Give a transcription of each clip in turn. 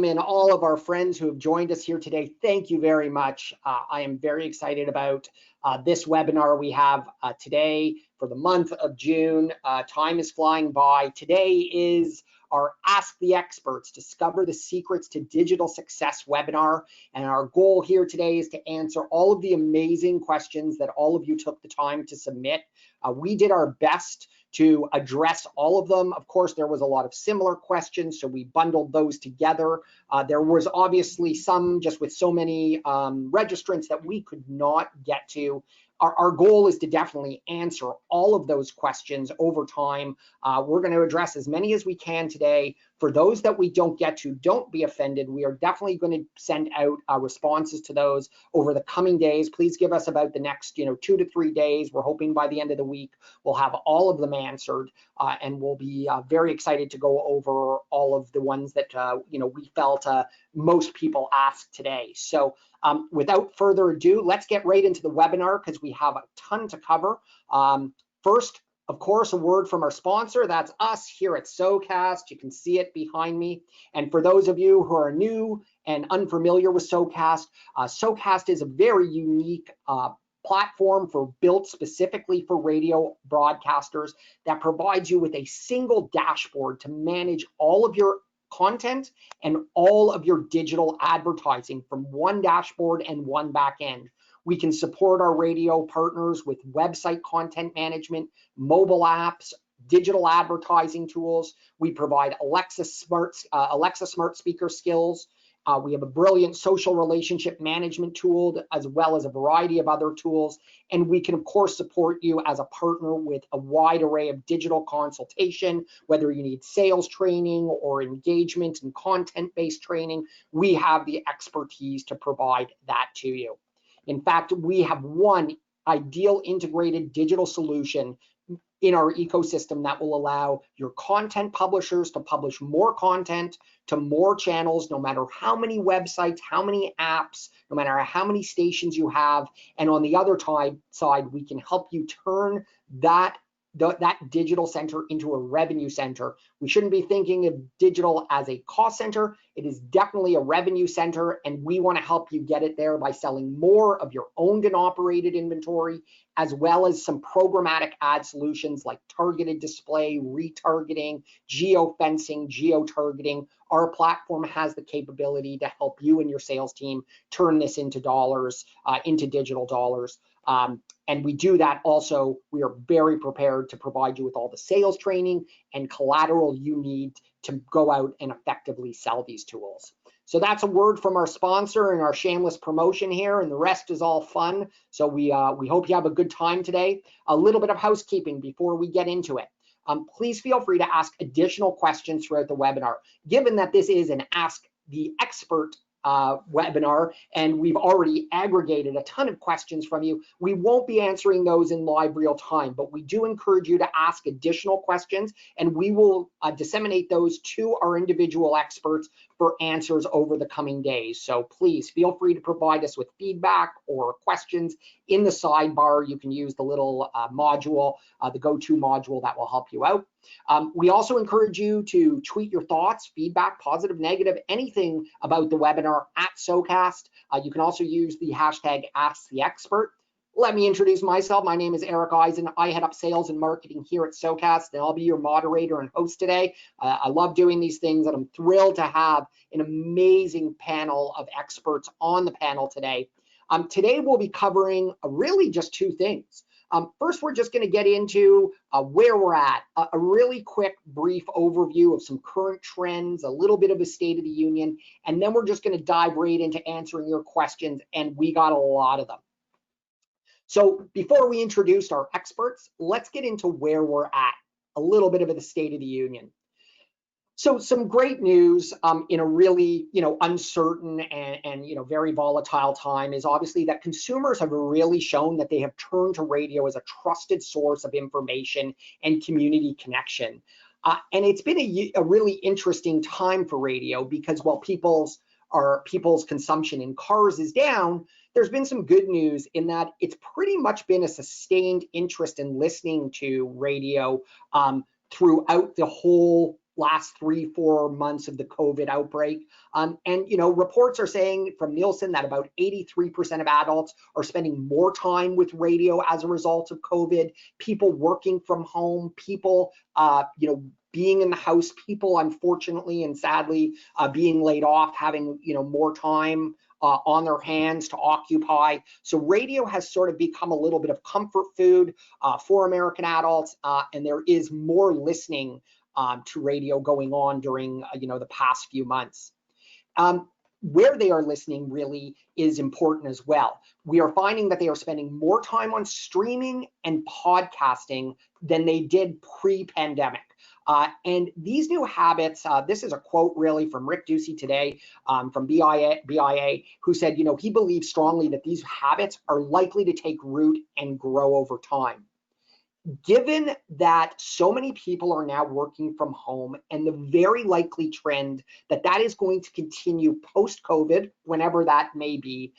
And all of our friends who have joined us here today, thank you very much. I am very excited about this webinar we have today for the month of June. Time is flying by. Today is our Ask the Experts, Discover the Secrets to Digital Success webinar. And our goal here today is to answer all of the amazing questions that all of you took the time to submit. We did our best to address all of them. Of course, there was a lot of similar questions, so we bundled those together. There was obviously some just with so many registrants that we could not get to. Our goal is to definitely answer all of those questions over time. We're going to address as many as we can today. For those that we don't get to, don't be offended. We are definitely going to send out responses to those over the coming days. Please give us about the next 2 to 3 days. We're hoping by the end of the week we'll have all of them answered, and we'll be very excited to go over all of the ones that we felt most people asked today. So without further ado, let's get right into the webinar because we have a ton to cover. First, of course, a word from our sponsor. That's us here at SoCast. You can see it behind me. And for those of you who are new and unfamiliar with SoCast, SoCast is a very unique platform built specifically for radio broadcasters that provides you with a single dashboard to manage all of your content and all of your digital advertising from one dashboard and one back end. We can support our radio partners with website content management, mobile apps, digital advertising tools. We provide Alexa smart speaker skills. We have a brilliant social relationship management tool, as well as a variety of other tools. And we can, of course, support you as a partner with a wide array of digital consultation, whether you need sales training or engagement and content-based training. We have the expertise to provide that to you. In fact, we have one ideal integrated digital solution in our ecosystem that will allow your content publishers to publish more content to more channels, no matter how many websites, how many apps, no matter how many stations you have. And on the other side, we can help you turn that digital center into a revenue center. We shouldn't be thinking of digital as a cost center. It is definitely a revenue center, and we want to help you get it there by selling more of your owned and operated inventory, as well as some programmatic ad solutions like targeted display, retargeting, geofencing, geo-targeting. Our platform has the capability to help you and your sales team turn this into dollars, into digital dollars. And we do that also. We are very prepared to provide you with all the sales training and collateral you need to go out and effectively sell these tools. So that's a word from our sponsor and our shameless promotion here, and the rest is all fun. So we hope you have a good time today. A little bit of housekeeping before we get into it. Please feel free to ask additional questions throughout the webinar. Given that this is an Ask the Expert webinar, and we've already aggregated a ton of questions from you, we won't be answering those in live real time, but we do encourage you to ask additional questions, and we will disseminate those to our individual experts for answers over the coming days. So please feel free to provide us with feedback or questions in the sidebar. You can use the little module, the go-to module that will help you out. We also encourage you to tweet your thoughts, feedback, positive, negative, anything about the webinar at SoCast. You can also use the hashtag AskTheExpert. Let me introduce myself. My name is Eric Eisen. I head up sales and marketing here at SoCast, and I'll be your moderator and host today. I love doing these things, and I'm thrilled to have an amazing panel of experts on the panel today. Today we'll be covering really just two things. First, we're just going to get into where we're at, a really quick, brief overview of some current trends, a little bit of a State of the Union, and then we're just going to dive right into answering your questions, and we got a lot of them. So before we introduce our experts, let's get into where we're at, a little bit of the State of the Union. So some great news in a really, uncertain and very volatile time is obviously that consumers have really shown that they have turned to radio as a trusted source of information and community connection. And it's been a really interesting time for radio because while people's consumption in cars is down, there's been some good news in that it's pretty much been a sustained interest in listening to radio throughout the whole last 3-4 months of the COVID outbreak. And, you know, reports are saying from Nielsen that about 83% of adults are spending more time with radio as a result of COVID, people working from home, people, you know, being in the house, people unfortunately and sadly being laid off, having, you know, more time on their hands to occupy. So radio has sort of become a little bit of comfort food for American adults, and there is more listening to radio going on during, you know, the past few months. Where they are listening really is important as well. We are finding that they are spending more time on streaming and podcasting than they did pre-pandemic. And these new habits, this is a quote really from Rick Ducey today from BIA, who said, you know, he believes strongly that these habits are likely to take root and grow over time. Given that so many people are now working from home and the very likely trend that that is going to continue post-COVID, whenever that may be,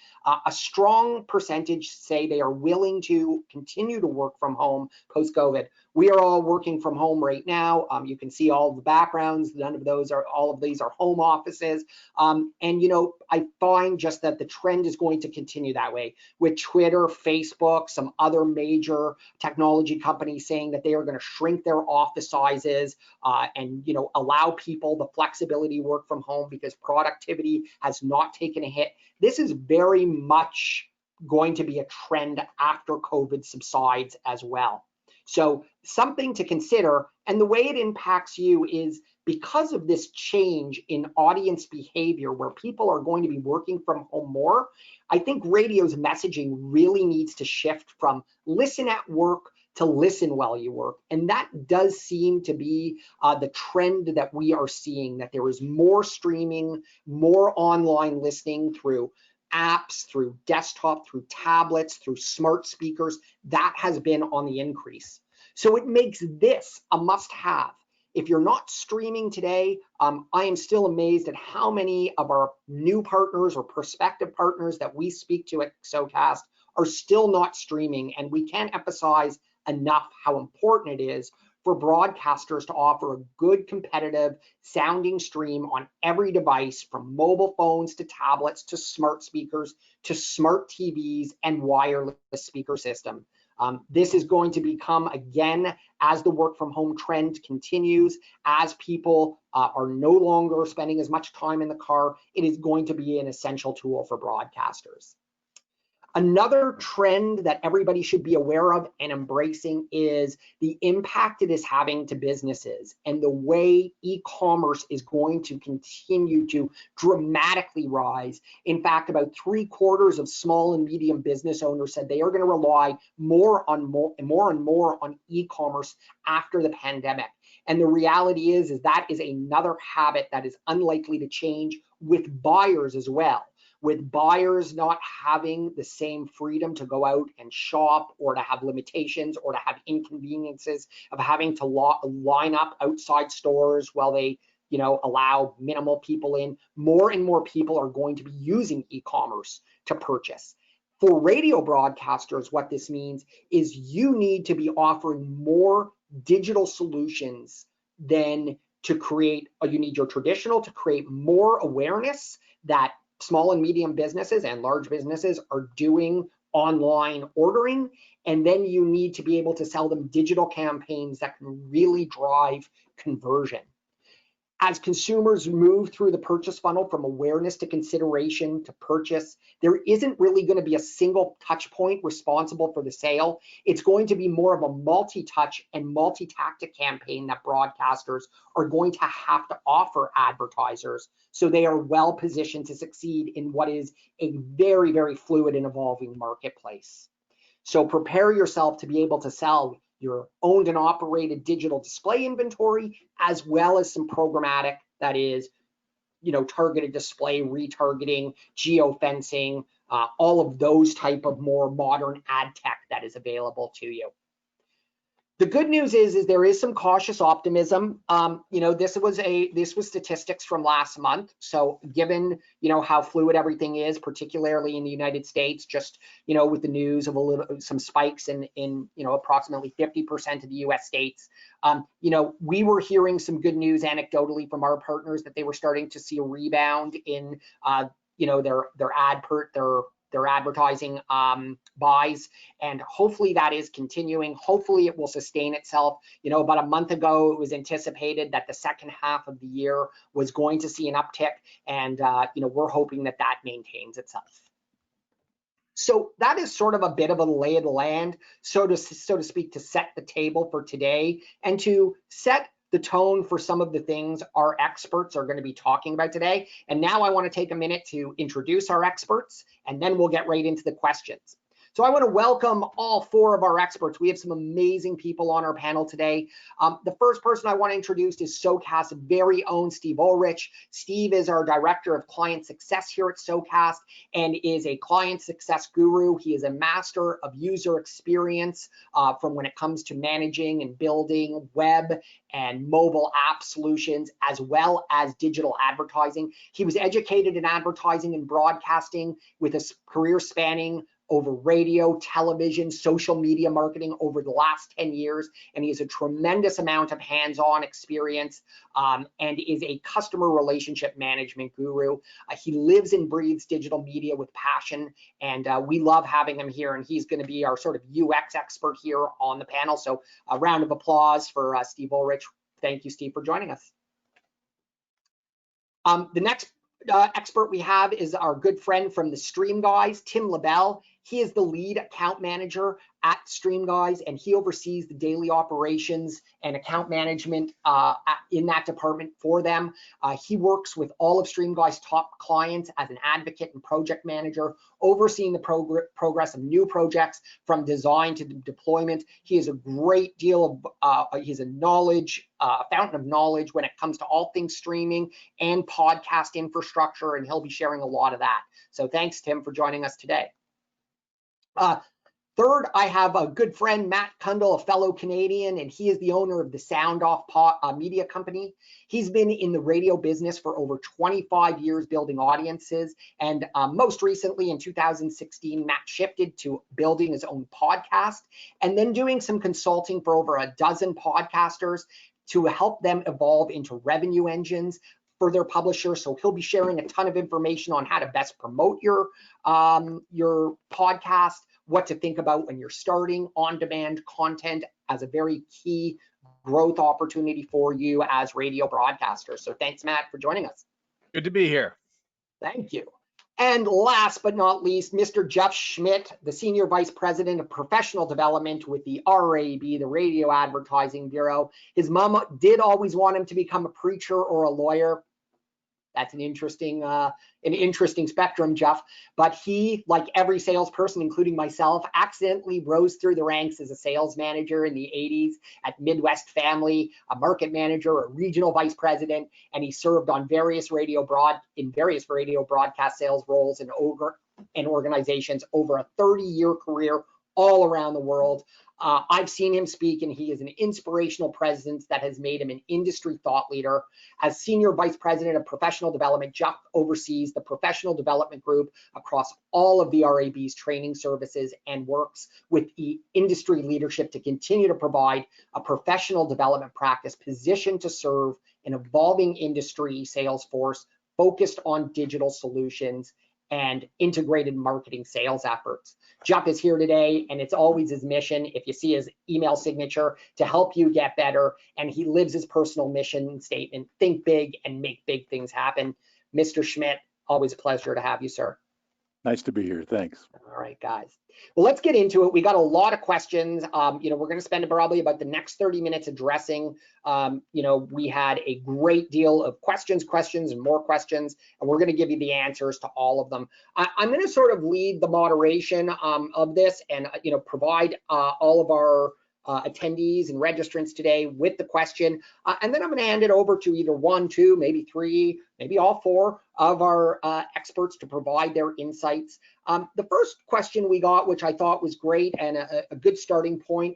a strong percentage say they are willing to continue to work from home post-COVID. We are all working from home right now. You can see all of the backgrounds. All of these are home offices. And, you know, I find just that the trend is going to continue that way with Twitter, Facebook, some other major technology companies saying that they are going to shrink their office sizes and, you know, allow people the flexibility to work from home because productivity has not taken a hit. This is very much going to be a trend after COVID subsides as well. So something to consider, and the way it impacts you is because of this change in audience behavior where people are going to be working from home more, I think radio's messaging really needs to shift from listen at work to listen while you work. And that does seem to be the trend that we are seeing, that there is more streaming, more online listening through apps, through desktop, through tablets, through smart speakers. That has been on the increase. So it makes this a must-have. If you're not streaming today, I am still amazed at how many of our new partners or prospective partners that we speak to at SoCast are still not streaming. And we can't emphasize enough how important it is for broadcasters to offer a good competitive sounding stream on every device, from mobile phones to tablets to smart speakers to smart TVs and wireless speaker system. This is going to become, again, as the work from home trend continues, as people are no longer spending as much time in the car, it is going to be an essential tool for broadcasters. Another trend that everybody should be aware of and embracing is the impact it is having to businesses and the way e-commerce is going to continue to dramatically rise. In fact, about 3/4 of small and medium business owners said they are going to rely more and more on e-commerce after the pandemic. And the reality is that is another habit that is unlikely to change with buyers as well. With buyers not having the same freedom to go out and shop, or to have limitations, or to have inconveniences of having to line up outside stores while they, you know, allow minimal people in, more and more people are going to be using e-commerce to purchase. For radio broadcasters, what this means is you need to be offering more digital solutions than to create, you need your traditional to create more awareness that small and medium businesses and large businesses are doing online ordering, and then you need to be able to sell them digital campaigns that can really drive conversion. As consumers move through the purchase funnel from awareness to consideration to purchase, there isn't really going to be a single touch point responsible for the sale. It's going to be more of a multi-touch and multi-tactic campaign that broadcasters are going to have to offer advertisers, so they are well positioned to succeed in what is a very, very fluid and evolving marketplace. So prepare yourself to be able to sell your owned and operated digital display inventory, as well as some programmatic, that is, you know, targeted display, retargeting, geofencing, all of those type of more modern ad tech that is available to you. The good news is there is some cautious optimism. You know, this was statistics from last month. So given, you know, how fluid everything is, particularly in the United States, just, you know, with the news of some spikes in you know, approximately 50% of the US states, you know, we were hearing some good news anecdotally from our partners that they were starting to see a rebound in, you know, their advertising buys, and hopefully that is continuing. Hopefully it will sustain itself. You know, about a month ago, it was anticipated that the second half of the year was going to see an uptick, and you know, we're hoping that that maintains itself. So that is sort of a bit of a lay of the land, so to speak, to set the table for today and to set the tone for some of the things our experts are going to be talking about today. And now I want to take a minute to introduce our experts, and then we'll get right into the questions. So I want to welcome all four of our experts. We have some amazing people on our panel today. The first person I want to introduce is SOCAST's very own Steve Ulrich. Steve is our Director of Client Success here at SOCAST and is a client success guru. He is a master of user experience from when it comes to managing and building web and mobile app solutions, as well as digital advertising. He was educated in advertising and broadcasting with a career spanning over radio, television, social media marketing over the last 10 years. And he has a tremendous amount of hands-on experience and is a customer relationship management guru. He lives and breathes digital media with passion, and we love having him here. And he's going to be our sort of UX expert here on the panel. So a round of applause for Steve Ulrich. Thank you, Steve, for joining us. The next expert we have is our good friend from the Stream Guys, Tim LaBelle. He is the lead account manager at Stream Guys, and he oversees the daily operations and account management in that department for them. He works with all of Stream Guys' top clients as an advocate and project manager, overseeing the progress of new projects from design to deployment. He has a great deal of, he's a fountain of knowledge when it comes to all things streaming and podcast infrastructure, and he'll be sharing a lot of that. So thanks, Tim, for joining us today. Third, I have a good friend, Matt Kundle, a fellow Canadian, and he is the owner of the Sound Off media company. He's been in the radio business for over 25 years building audiences, and most recently in 2016, Matt shifted to building his own podcast and then doing some consulting for over a dozen podcasters to help them evolve into revenue engines for their publishers. So he'll be sharing a ton of information on how to best promote your podcast, what to think about when you're starting on-demand content as a very key growth opportunity for you as radio broadcasters. So thanks, Matt, for joining us. Good to be here. Thank you. And last but not least, Mr. Jeff Schmidt, the Senior Vice President of Professional Development with the RAB, the Radio Advertising Bureau. His mom did always want him to become a preacher or a lawyer. That's an interesting spectrum, Jeff. But he, like every salesperson, including myself, accidentally rose through the ranks as a sales manager in the 80s at Midwest Family, a market manager, a regional vice president, and he served on various radio broadcast sales roles in organizations over a 30-year career all around the world. I've seen him speak, and he is an inspirational presence that has made him an industry thought leader. As Senior Vice President of Professional Development, Jeff oversees the professional development group across all of the RAB's training services and works with the industry leadership to continue to provide a professional development practice positioned to serve an evolving industry sales force focused on digital solutions and integrated marketing sales efforts. Jeff is here today, and it's always his mission, if you see his email signature, to help you get better, and he lives his personal mission statement: think big and make big things happen. Mr. Schmidt, always a pleasure to have you, sir. Nice to be here. Thanks. All right, guys. Well, let's get into it. We got a lot of questions. You know, we're going to spend probably about the next 30 minutes addressing. You know, we had a great deal of questions, and more questions, and we're going to give you the answers to all of them. I'm going to sort of lead the moderation of this, and you know, provide all of our attendees and registrants today with the question, and then I'm going to hand it over to either 1, 2, maybe 3, maybe all 4 of our experts to provide their insights. The first question we got, which I thought was great and a good starting point,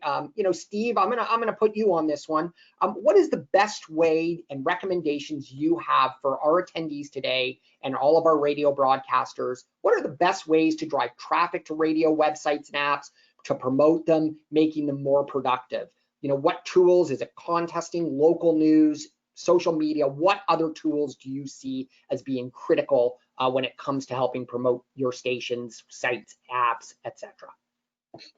Steve, I'm gonna put you on this one. What is the best way and recommendations you have for our attendees today and all of our radio broadcasters? What are the best ways to drive traffic to radio websites and apps, to promote them, making them more productive? What tools? Is it contesting, local news, social media? What other tools do you see as being critical when it comes to helping promote your stations, sites, apps, etc.?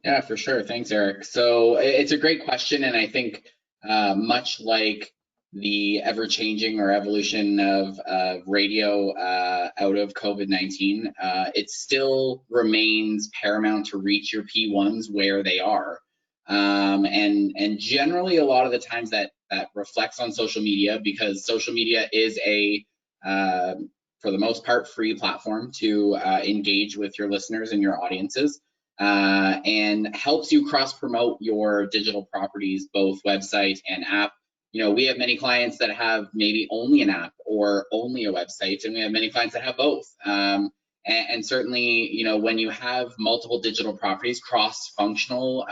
Yeah, for sure. Thanks, Eric. So it's a great question, and I think much like the ever-changing or evolution of radio out of COVID-19, it still remains paramount to reach your P1s where they are. And generally, a lot of the times that reflects on social media, because social media is a for the most part, free platform to engage with your listeners and your audiences, and helps you cross-promote your digital properties, both website and app. We have many clients that have maybe only an app or only a website, and we have many clients that have both. And certainly, when you have multiple digital properties, cross-functional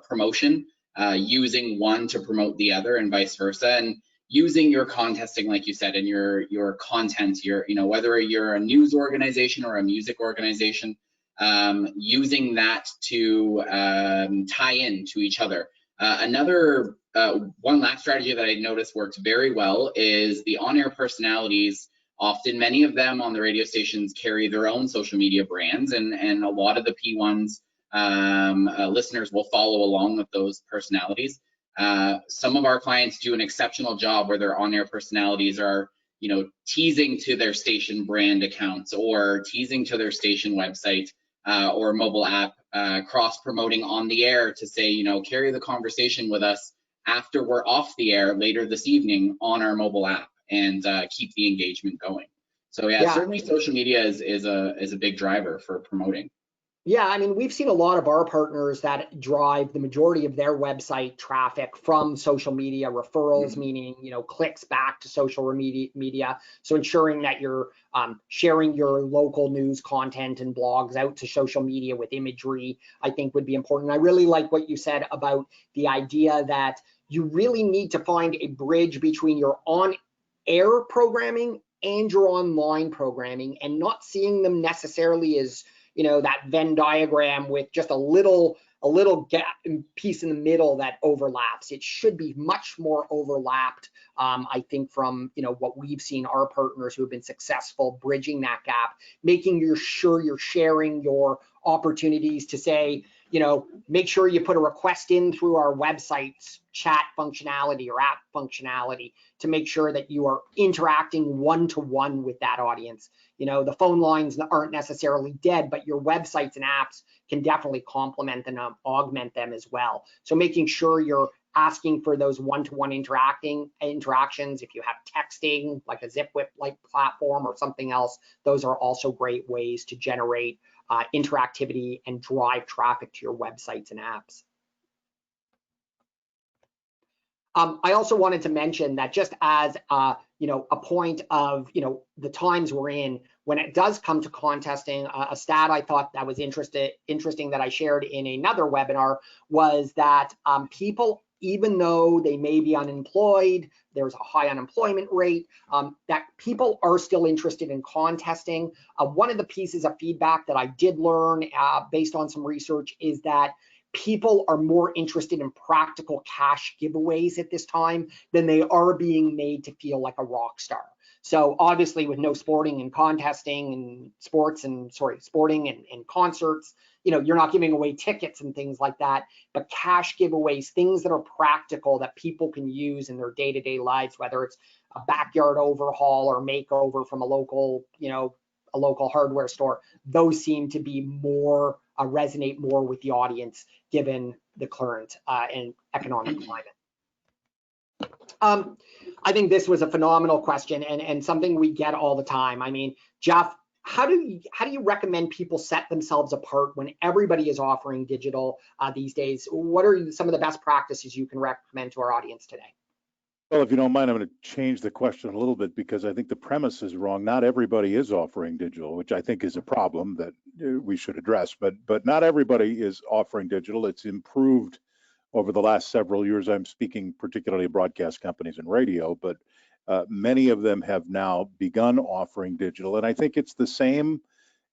promotion, using one to promote the other and vice versa, and using your contesting, like you said, and your content, whether you're a news organization or a music organization, using that to tie in to each other. Another one last strategy that I noticed works very well is the on-air personalities. Often, many of them on the radio stations carry their own social media brands, and a lot of the P1s listeners will follow along with those personalities. Some of our clients do an exceptional job where their on-air personalities are, teasing to their station brand accounts or teasing to their station website or mobile app, cross-promoting on the air to say, carry the conversation with us after we're off the air later this evening on our mobile app, and keep the engagement going. So yeah, certainly social media is a big driver for promoting. Yeah, we've seen a lot of our partners that drive the majority of their website traffic from social media referrals, meaning, clicks back to social media. So ensuring that you're sharing your local news content and blogs out to social media with imagery, I think would be important. I really like what you said about the idea that you really need to find a bridge between your on-air programming and your online programming, and not seeing them necessarily as that Venn diagram with just a little gap piece in the middle that overlaps. It should be much more overlapped, I think, from what we've seen our partners who have been successful bridging that gap, making sure you're sharing your opportunities to say, make sure you put a request in through our website's chat functionality or app functionality to make sure that you are interacting one-to-one with that audience. The phone lines aren't necessarily dead, but your websites and apps can definitely complement and augment them as well. So making sure you're asking for those one-to-one interactions. If you have texting, like a ZipWhip-like platform or something else, those are also great ways to generate interactivity and drive traffic to your websites and apps. I also wanted to mention that just as a point of the times we're in, when it does come to contesting, a stat I thought that was interesting that I shared in another webinar was that people, even though they may be unemployed, there's a high unemployment rate, that people are still interested in contesting. One of the pieces of feedback that I did learn based on some research is that people are more interested in practical cash giveaways at this time than they are being made to feel like a rock star. So obviously, with no sporting and contesting and sporting and concerts, you're not giving away tickets and things like that, but cash giveaways, things that are practical that people can use in their day-to-day lives, whether it's a backyard overhaul or makeover from a local hardware store, those seem to be more resonate more with the audience given the current and economic climate. I think this was a phenomenal question and something we get all the time. Jeff, how do you recommend people set themselves apart when everybody is offering digital these days? What are some of the best practices you can recommend to our audience today? Well, if you don't mind, I'm going to change the question a little bit because I think the premise is wrong. Not everybody is offering digital, which I think is a problem that we should address. But not everybody is offering digital. It's improved over the last several years. I'm speaking particularly of broadcast companies and radio, but many of them have now begun offering digital. And I think it's the same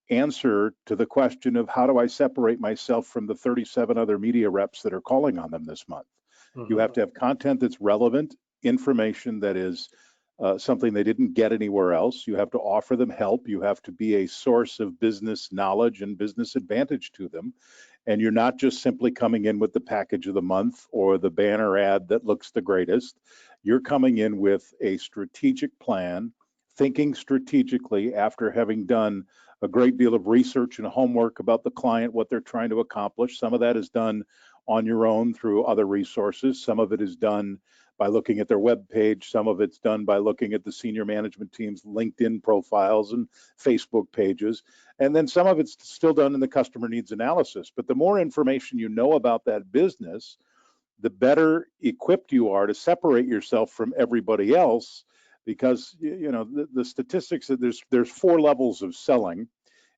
answer to the question of how do I separate myself from the 37 other media reps that are calling on them this month. You have to have content that's relevant, information that is something they didn't get anywhere else. You have to offer them help. You have to be a source of business knowledge and business advantage to them. And you're not just simply coming in with the package of the month or the banner ad that looks the greatest. You're coming in with a strategic plan, thinking strategically after having done a great deal of research and homework about the client, what they're trying to accomplish. Some of that is done on your own through other resources. Some of it is done by looking at their web page. Some of it's done by looking at the senior management team's LinkedIn profiles and Facebook pages. And then some of it's still done in the customer needs analysis. But the more information you know about that business, the better equipped you are to separate yourself from everybody else, because the statistics that there's 4 levels of selling.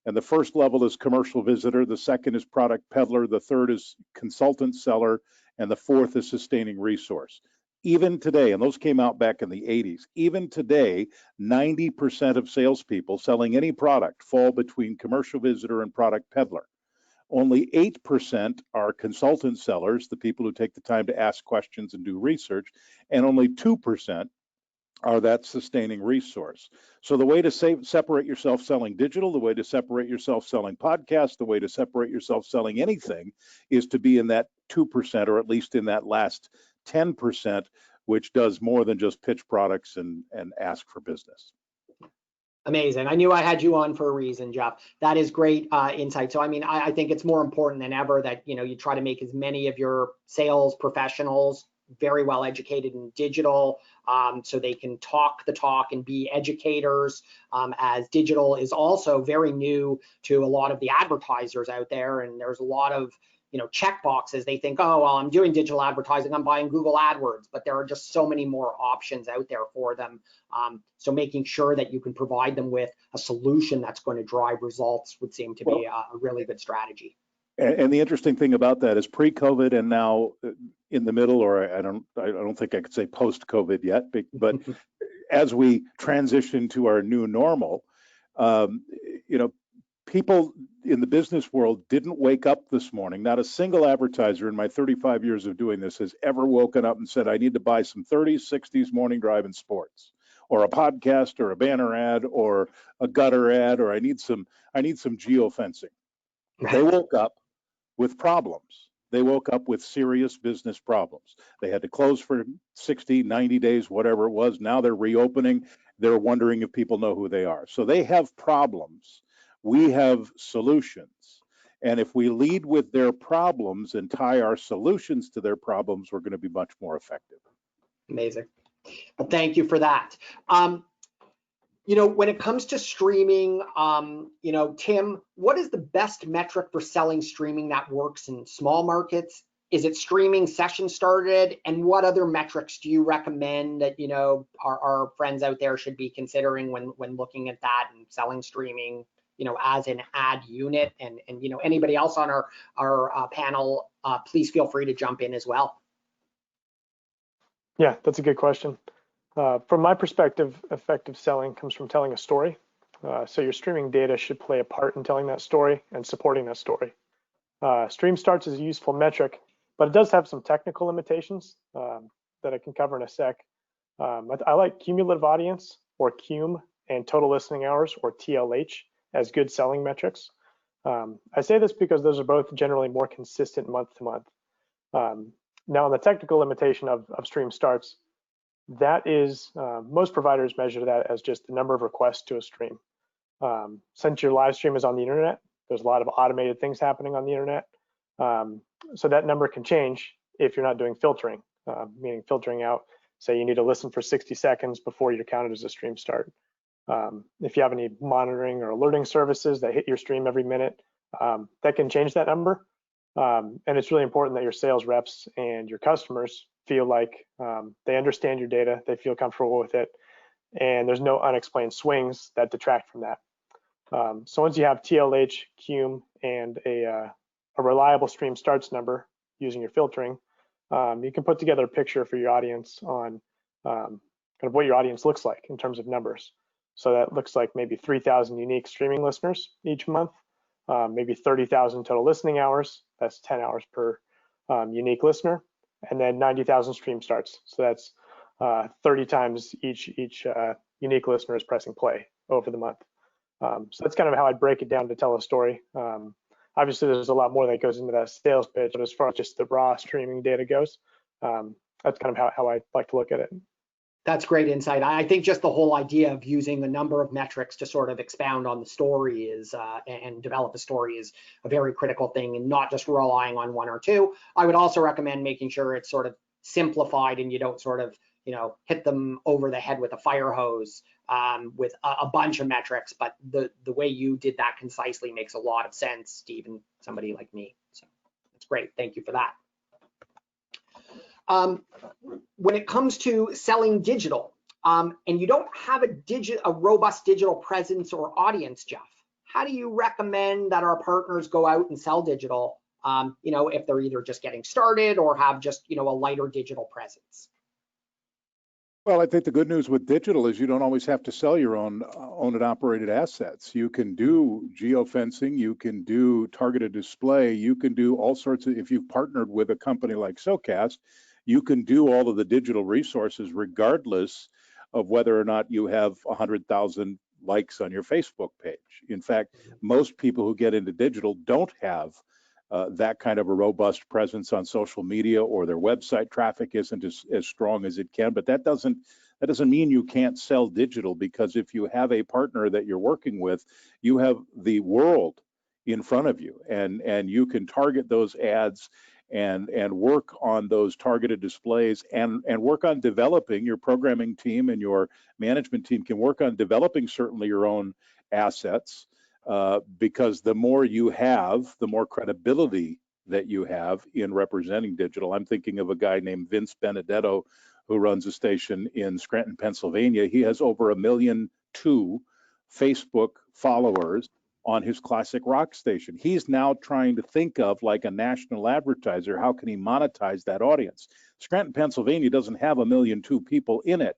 And the first level is commercial visitor, the second is product peddler, the third is consultant seller, and the fourth is sustaining resource. Even today, and those came out back in the 80s, even today, 90% of salespeople selling any product fall between commercial visitor and product peddler. Only 8% are consultant sellers, the people who take the time to ask questions and do research, and only 2% are that sustaining resource. So the way to separate yourself selling digital, the way to separate yourself selling podcasts, the way to separate yourself selling anything is to be in that 2%, or at least in that last 10%, which does more than just pitch products and ask for business. Amazing. I knew I had you on for a reason, Jeff. That is great insight. So, I mean, I think it's more important than ever that, you try to make as many of your sales professionals very well educated in digital, so they can talk the talk and be educators, as digital is also very new to a lot of the advertisers out there. And there's a lot of check boxes. They think, oh, well, I'm doing digital advertising, I'm buying Google AdWords, but there are just so many more options out there for them. So making sure that you can provide them with a solution that's going to drive results would seem to be a really good strategy. And the interesting thing about that is pre-COVID and now in the middle, or I don't think I could say post-COVID yet, but as we transition to our new normal, people in the business world didn't wake up this morning. Not a single advertiser in my 35 years of doing this has ever woken up and said, I need to buy some 30s, 60s morning drive in sports, or a podcast, or a banner ad, or a gutter ad, or I need some geofencing. Right. They woke up with problems. They woke up with serious business problems. They had to close for 60, 90 days, whatever it was. Now they're reopening. They're wondering if people know who they are. So they have problems. We have solutions. And if we lead with their problems and tie our solutions to their problems, we're going to be much more effective. Amazing. Well, thank you for that. When it comes to streaming, Tim, what is the best metric for selling streaming that works in small markets? Is it streaming session started? And what other metrics do you recommend that, our friends out there should be considering when looking at that and selling streaming, as an ad unit? And anybody else on our panel, please feel free to jump in as well. Yeah, that's a good question. From my perspective, effective selling comes from telling a story. So your streaming data should play a part in telling that story and supporting that story. Stream starts is a useful metric, but it does have some technical limitations that I can cover in a sec. I like cumulative audience, or CUM, and total listening hours, or TLH, as good selling metrics. I say this because those are both generally more consistent month to month. Now, on the technical limitation of stream starts, that is, most providers measure that as just the number of requests to a stream. Since your live stream is on the internet, there's a lot of automated things happening on the internet. So that number can change if you're not doing filtering, meaning filtering out, say you need to listen for 60 seconds before you're counted as a stream start. If you have any monitoring or alerting services that hit your stream every minute, that can change that number. And it's really important that your sales reps and your customers feel like they understand your data, they feel comfortable with it, and there's no unexplained swings that detract from that. So once you have TLH, CUME, and a reliable stream starts number using your filtering, you can put together a picture for your audience on kind of what your audience looks like in terms of numbers. So that looks like maybe 3,000 unique streaming listeners each month, maybe 30,000 total listening hours. That's 10 hours per unique listener, and then 90,000 stream starts. So that's 30 times each unique listener is pressing play over the month. So that's kind of how I'd break it down to tell a story. Obviously, there's a lot more that goes into that sales pitch, but as far as just the raw streaming data goes, that's kind of how I like to look at it. That's great insight. I think just the whole idea of using a number of metrics to sort of expound on the story is and develop a story is a very critical thing, and not just relying on one or two. I would also recommend making sure it's sort of simplified and you don't sort of, you know, hit them over the head with a fire hose with a bunch of metrics. But the way you did that concisely makes a lot of sense, even somebody like me. So that's great. Thank you for that. When it comes to selling digital, and you don't have a robust digital presence or audience, Jeff, how do you recommend that our partners go out and sell digital, you know, if they're either just getting started or have just, you know, a lighter digital presence? Well, I think the good news with digital is you don't always have to sell your own owned and operated assets. You can do geofencing, you can do targeted display, you can do all sorts of, if you've partnered with a company like SoCast, you can do all of the digital resources regardless of whether or not you have 100,000 likes on your Facebook page. In fact, most people who get into digital don't have that kind of a robust presence on social media, or their website traffic isn't as strong as it can. But that doesn't mean you can't sell digital, because if you have a partner that you're working with, you have the world in front of you, and you can target those ads and work on those targeted displays, and work on developing. Your programming team and your management team can work on developing certainly your own assets. Because the more you have, the more credibility that you have in representing digital. I'm thinking of a guy named Vince Benedetto, who runs a station in Scranton, Pennsylvania. He has over 1.2 million Facebook followers on his classic rock station. He's now trying to think of, like a national advertiser, how can he monetize that audience? Scranton, Pennsylvania doesn't have 1.2 million people in it.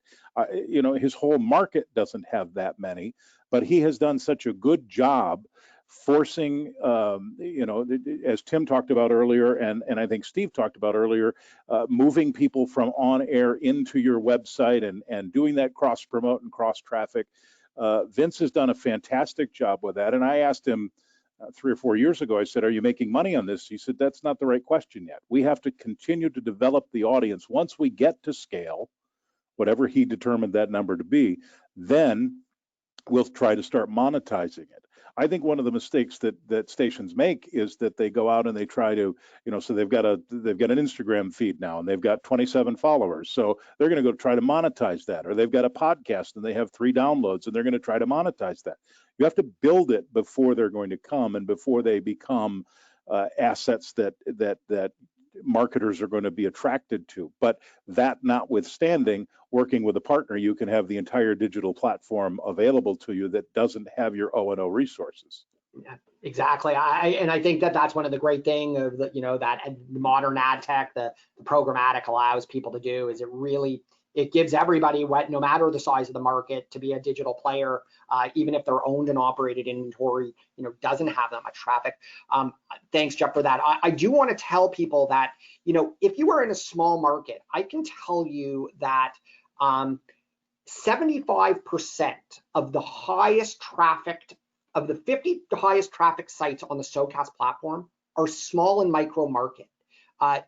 You know, his whole market doesn't have that many. But he has done such a good job forcing, you know, as Tim talked about earlier, and I think Steve talked about earlier, moving people from on air into your website and doing that cross promote and cross traffic. Vince has done a fantastic job with that. And I asked him 3 or 4 years ago, I said, are you making money on this? He said, that's not the right question yet. We have to continue to develop the audience. Once we get to scale, whatever he determined that number to be, then we'll try to start monetizing it. I think one of the mistakes that stations make is that they go out and they try to, you know, so they've got an Instagram feed now and they've got 27 followers. So they're going to go try to monetize that. Or they've got a podcast and they have 3 downloads and they're going to try to monetize that. You have to build it before they're going to come, and before they become assets that marketers are going to be attracted to. But that notwithstanding, working with a partner, you can have the entire digital platform available to you that doesn't have your O&O resources. Yeah, exactly. I think that's one of the great thing of the, you know, that modern ad tech, the programmatic allows people to do, is it gives everybody, no matter the size of the market, to be a digital player, even if their owned and operated inventory, you know, doesn't have that much traffic. Thanks, Jeff, for that. I do want to tell people that, you know, if you are in a small market, I can tell you that 75% of the highest trafficked, of the 50 highest traffic sites on the SoCast platform are small and micro market.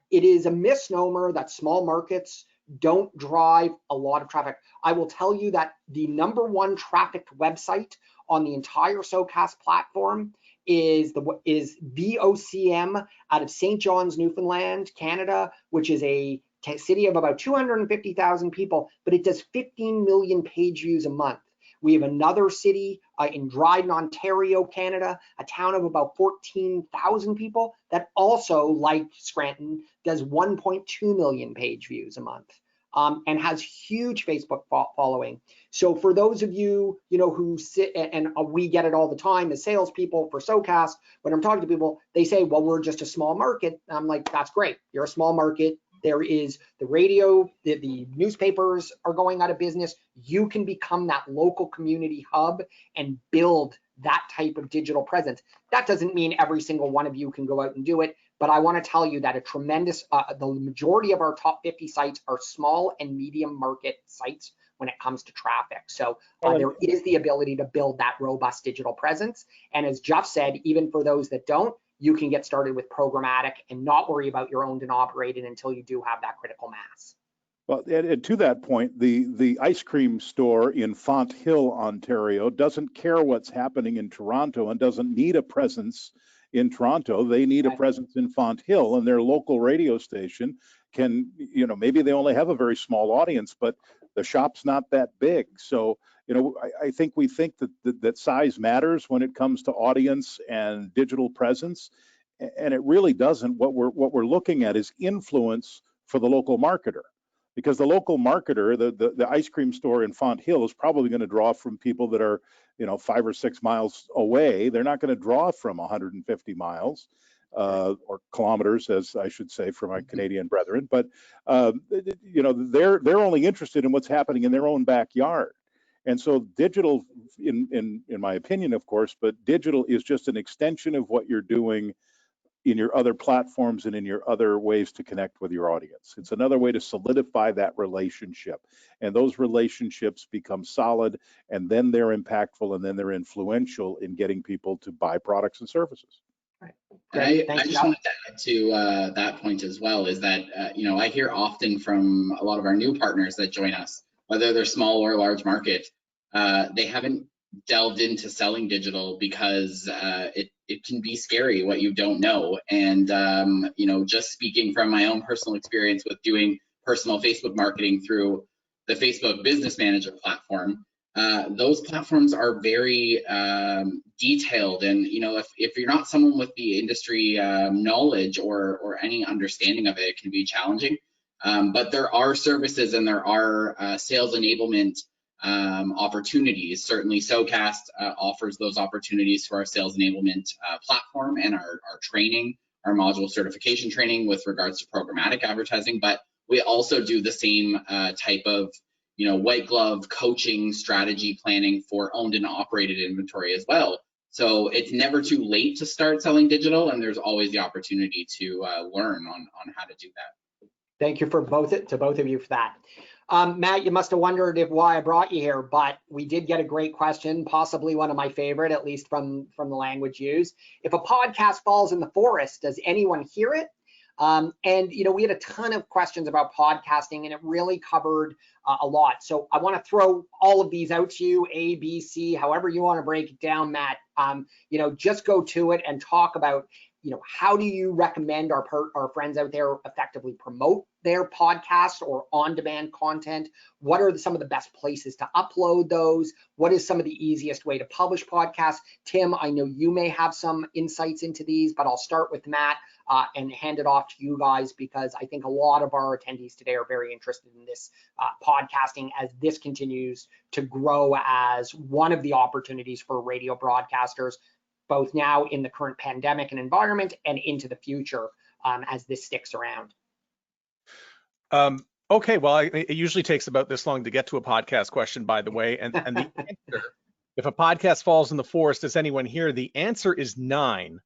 It is a misnomer that small markets don't drive a lot of traffic. I will tell you that the #1 trafficked website on the entire SoCast platform is VOCM out of St. John's, Newfoundland, Canada, which is a city of about 250,000 people, but it does 15 million page views a month. We have another city in Dryden, Ontario, Canada, a town of about 14,000 people that also, like Scranton, does 1.2 million page views a month. And has huge Facebook following. So for those of you, who sit, and we get it all the time as salespeople for SoCast, when I'm talking to people, they say, well, we're just a small market. I'm like, that's great. You're a small market. There is the radio, the newspapers are going out of business. You can become that local community hub and build that type of digital presence. That doesn't mean every single one of you can go out and do it, but I want to tell you that the majority of our top 50 sites are small and medium market sites when it comes to traffic. So there is the ability to build that robust digital presence. And as Jeff said, even for those that don't, you can get started with programmatic and not worry about your owned and operated until you do have that critical mass. Well, and to that point, the ice cream store in Font Hill, Ontario, doesn't care what's happening in Toronto and doesn't need a presence in Toronto. They need a presence in Font Hill, and their local radio station can, maybe they only have a very small audience, but the shop's not that big. So, I think we think that size matters when it comes to audience and digital presence, and it really doesn't. What we're looking at is influence for the local marketer. Because the local marketer, the ice cream store in Font Hill is probably going to draw from people that are, 5 or 6 miles away. They're not going to draw from 150 miles or kilometers, as I should say, for my Canadian brethren. But they're only interested in what's happening in their own backyard. And so digital, in my opinion, of course, but digital is just an extension of what you're doing in your other platforms and in your other ways to connect with your audience. It's another way to solidify that relationship. And those relationships become solid, and then they're impactful, and then they're influential in getting people to buy products and services. Right. I just wanted to add to that point as well, is that, I hear often from a lot of our new partners that join us, whether they're small or large market, they haven't delved into selling digital because it can be scary what you don't know. And just speaking from my own personal experience with doing personal Facebook marketing through the Facebook Business Manager platform, those platforms are very detailed, and if you're not someone with the industry knowledge or any understanding of it, it can be challenging. But there are services and there are sales enablement opportunities. Certainly SoCast offers those opportunities for our sales enablement platform and our training, our module certification training with regards to programmatic advertising, but we also do the same type of white glove coaching, strategy planning for owned and operated inventory as well. So it's never too late to start selling digital, and there's always the opportunity to learn on how to do that. Thank you for both of you for that. Matt, you must have wondered why I brought you here, but we did get a great question, possibly one of my favorite, at least from the language used. If a podcast falls in the forest, does anyone hear it? And we had a ton of questions about podcasting, and it really covered a lot. So I want to throw all of these out to you, A, B, C, however you want to break it down, Matt. Just go to it and talk about how do you recommend our friends out there effectively promote their podcast or on-demand content? What are some of the best places to upload those? What is some of the easiest way to publish podcasts? Tim, I know you may have some insights into these, but I'll start with Matt and hand it off to you guys, because I think a lot of our attendees today are very interested in this podcasting as this continues to grow as one of the opportunities for radio broadcasters, both now in the current pandemic and environment and into the future as this sticks around. Okay, well, it usually takes about this long to get to a podcast question, by the way. And the answer, if a podcast falls in the forest, does anyone hear? The answer is 9,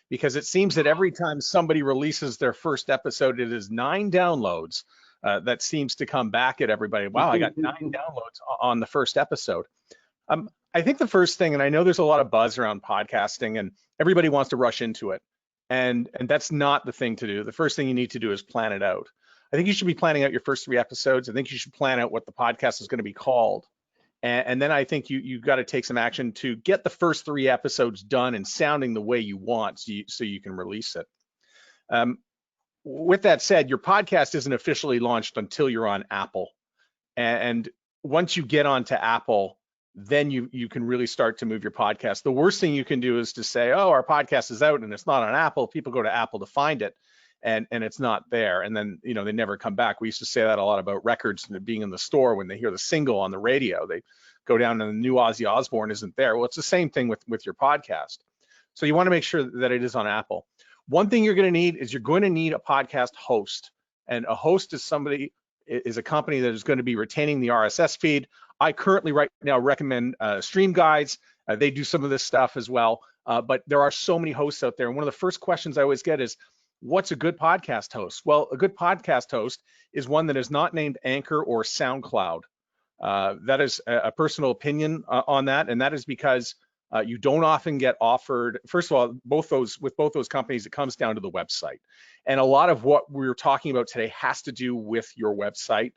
because it seems that every time somebody releases their first episode, it is 9 downloads. That seems to come back at everybody. Wow, I got 9 downloads on the first episode. I think the first thing, and I know there's a lot of buzz around podcasting and everybody wants to rush into it, and that's not the thing to do. The first thing you need to do is plan it out. I think you should be planning out your first 3 episodes. I think you should plan out what the podcast is going to be called. And then I think you got to take some action to get the first 3 episodes done and sounding the way you want so you can release it. With that said, your podcast isn't officially launched until you're on Apple. And once you get onto Apple, then you can really start to move your podcast. The worst thing you can do is to say, oh, our podcast is out and it's not on Apple. People go to Apple to find it, and it's not there. And then, you know, they never come back. We used to say that a lot about records being in the store. When they hear the single on the radio, they go down and the new Ozzy Osbourne isn't there. Well, it's the same thing with your podcast. So you want to make sure that it is on Apple. One thing you're going to need is you're going to need a podcast host. And a host is a company that is going to be retaining the RSS feed. I currently right now recommend Stream Guides. They do some of this stuff as well, but there are so many hosts out there. And one of the first questions I always get is, what's a good podcast host? Well, a good podcast host is one that is not named Anchor or SoundCloud. That is a personal opinion on that, and that is because you don't often get offered. First of all, with both those companies, it comes down to the website, and a lot of what we're talking about today has to do with your website.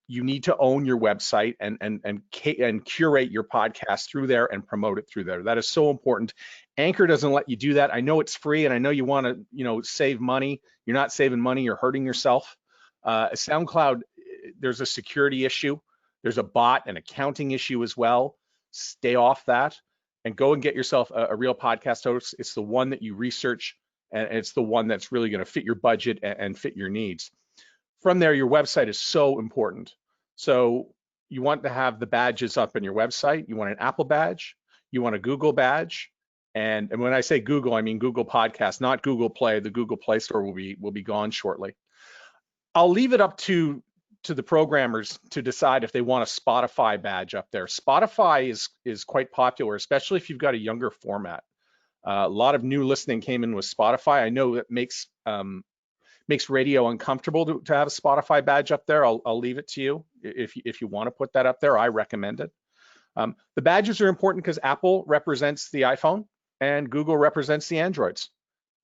You need to own your website and curate your podcast through there and promote it through there. That is so important. Anchor doesn't let you do that. I know it's free, and I know you want to, you know, save money. You're not saving money. You're hurting yourself. SoundCloud, there's a security issue. There's a bot and accounting issue as well. Stay off that and go and get yourself a real podcast host. It's the one that you research, and it's the one that's really going to fit your budget and fit your needs. From there, your website is so important. So you want to have the badges up on your website. You want an Apple badge, you want a Google badge. And when I say Google, I mean Google Podcast, not Google Play. The Google Play Store will be gone shortly. I'll leave it up to the programmers to decide if they want a Spotify badge up there. Spotify is quite popular, especially if you've got a younger format. A lot of new listening came in with Spotify. I know it makes radio uncomfortable to have a Spotify badge up there. I'll leave it to you. If you want to put that up there, I recommend it. The badges are important because Apple represents the iPhone and Google represents the Androids.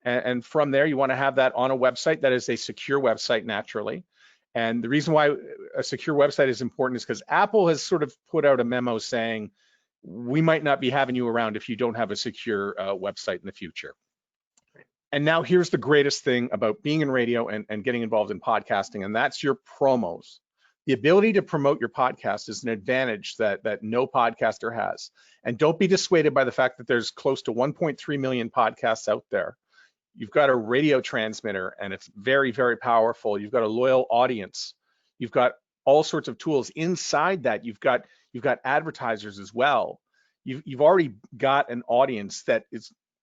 And from there, you want to have that on a website that is a secure website naturally. And the reason why a secure website is important is because Apple has sort of put out a memo saying, we might not be having you around if you don't have a secure website in the future. And now here's the greatest thing about being in radio and getting involved in podcasting, and that's your promos. The ability to promote your podcast is an advantage that no podcaster has. And don't be dissuaded by the fact that there's close to 1.3 million podcasts out there. You've got a radio transmitter, and it's very, very powerful. You've got a loyal audience. You've got all sorts of tools inside that. You've got advertisers as well. You've already got an audience that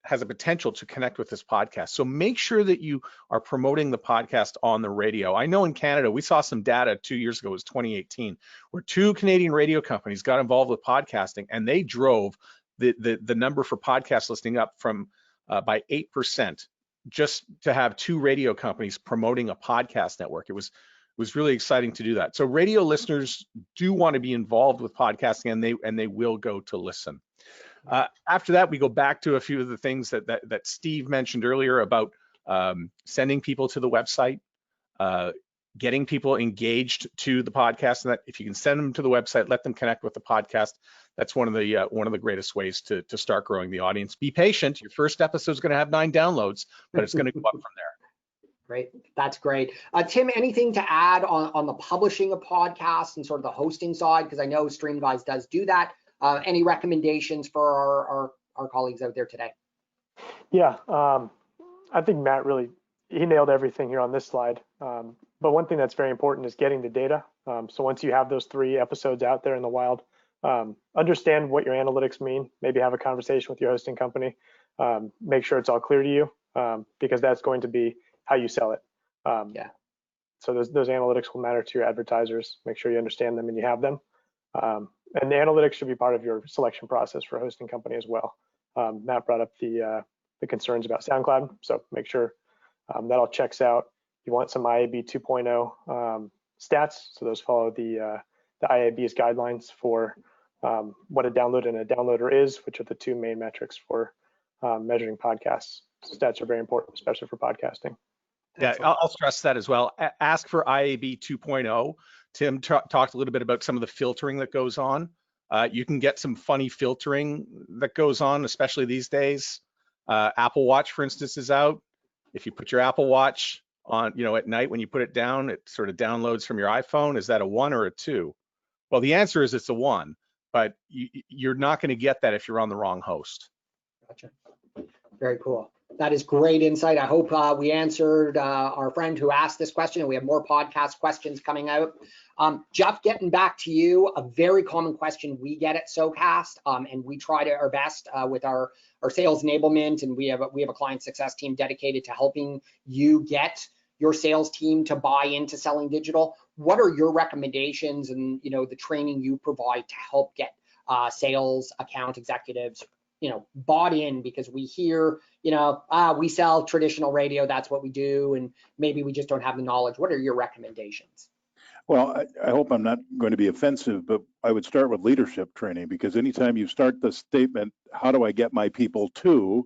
has a potential to connect with this podcast. So make sure that you are promoting the podcast on the radio. I know in Canada, we saw some data 2 years ago, it was 2018, where 2 Canadian radio companies got involved with podcasting, and they drove the number for podcast listening up from by 8%, just to have 2 radio companies promoting a podcast network. It was really exciting to do that. So radio listeners do want to be involved with podcasting, and they will go to listen. After that, we go back to a few of the things that Steve mentioned earlier about sending people to the website, getting people engaged to the podcast, and that if you can send them to the website, let them connect with the podcast. That's one of the greatest ways to start growing the audience. Be patient. Your first episode is going to have 9 downloads, but it's going to go up from there. Great, that's great. Tim, anything to add on the publishing of podcasts and sort of the hosting side? Because I know Stream Guides does do that. Any recommendations for our colleagues out there today? Yeah, I think Matt he nailed everything here on this slide. But one thing that's very important is getting the data. So once you have those 3 episodes out there in the wild, understand what your analytics mean. Maybe have a conversation with your hosting company. Make sure it's all clear to you, because that's going to be how you sell it. Yeah. So those analytics will matter to your advertisers. Make sure you understand them and you have them. And the analytics should be part of your selection process for a hosting company as well. Matt brought up the concerns about SoundCloud, so make sure that all checks out. You want some IAB 2.0 stats, so those follow the IAB's guidelines for what a download and a downloader is, which are the 2 main metrics for measuring podcasts. Stats are very important, especially for podcasting. Yeah, I'll stress that as well. Ask for IAB 2.0. Tim talked a little bit about some of the filtering that goes on. You can get some funny filtering that goes on, especially these days. Apple Watch, for instance, is out. If you put your Apple Watch on, at night when you put it down, it sort of downloads from your iPhone. Is that a 1 or a 2? Well, the answer is it's a 1. but you're not going to get that if you're on the wrong host. Gotcha. Very cool. That is great insight. I hope we answered our friend who asked this question, and we have more podcast questions coming out. Jeff, getting back to you, a very common question we get at SoCast, and we try our best with our sales enablement, and we have a client success team dedicated to helping you get your sales team to buy into selling digital. What are your recommendations and the training you provide to help get sales account executives bought in? Because we hear, we sell traditional radio, that's what we do, and maybe we just don't have the knowledge. What are your recommendations? Well, I hope I'm not going to be offensive, but I would start with leadership training, because anytime you start the statement, how do I get my people to,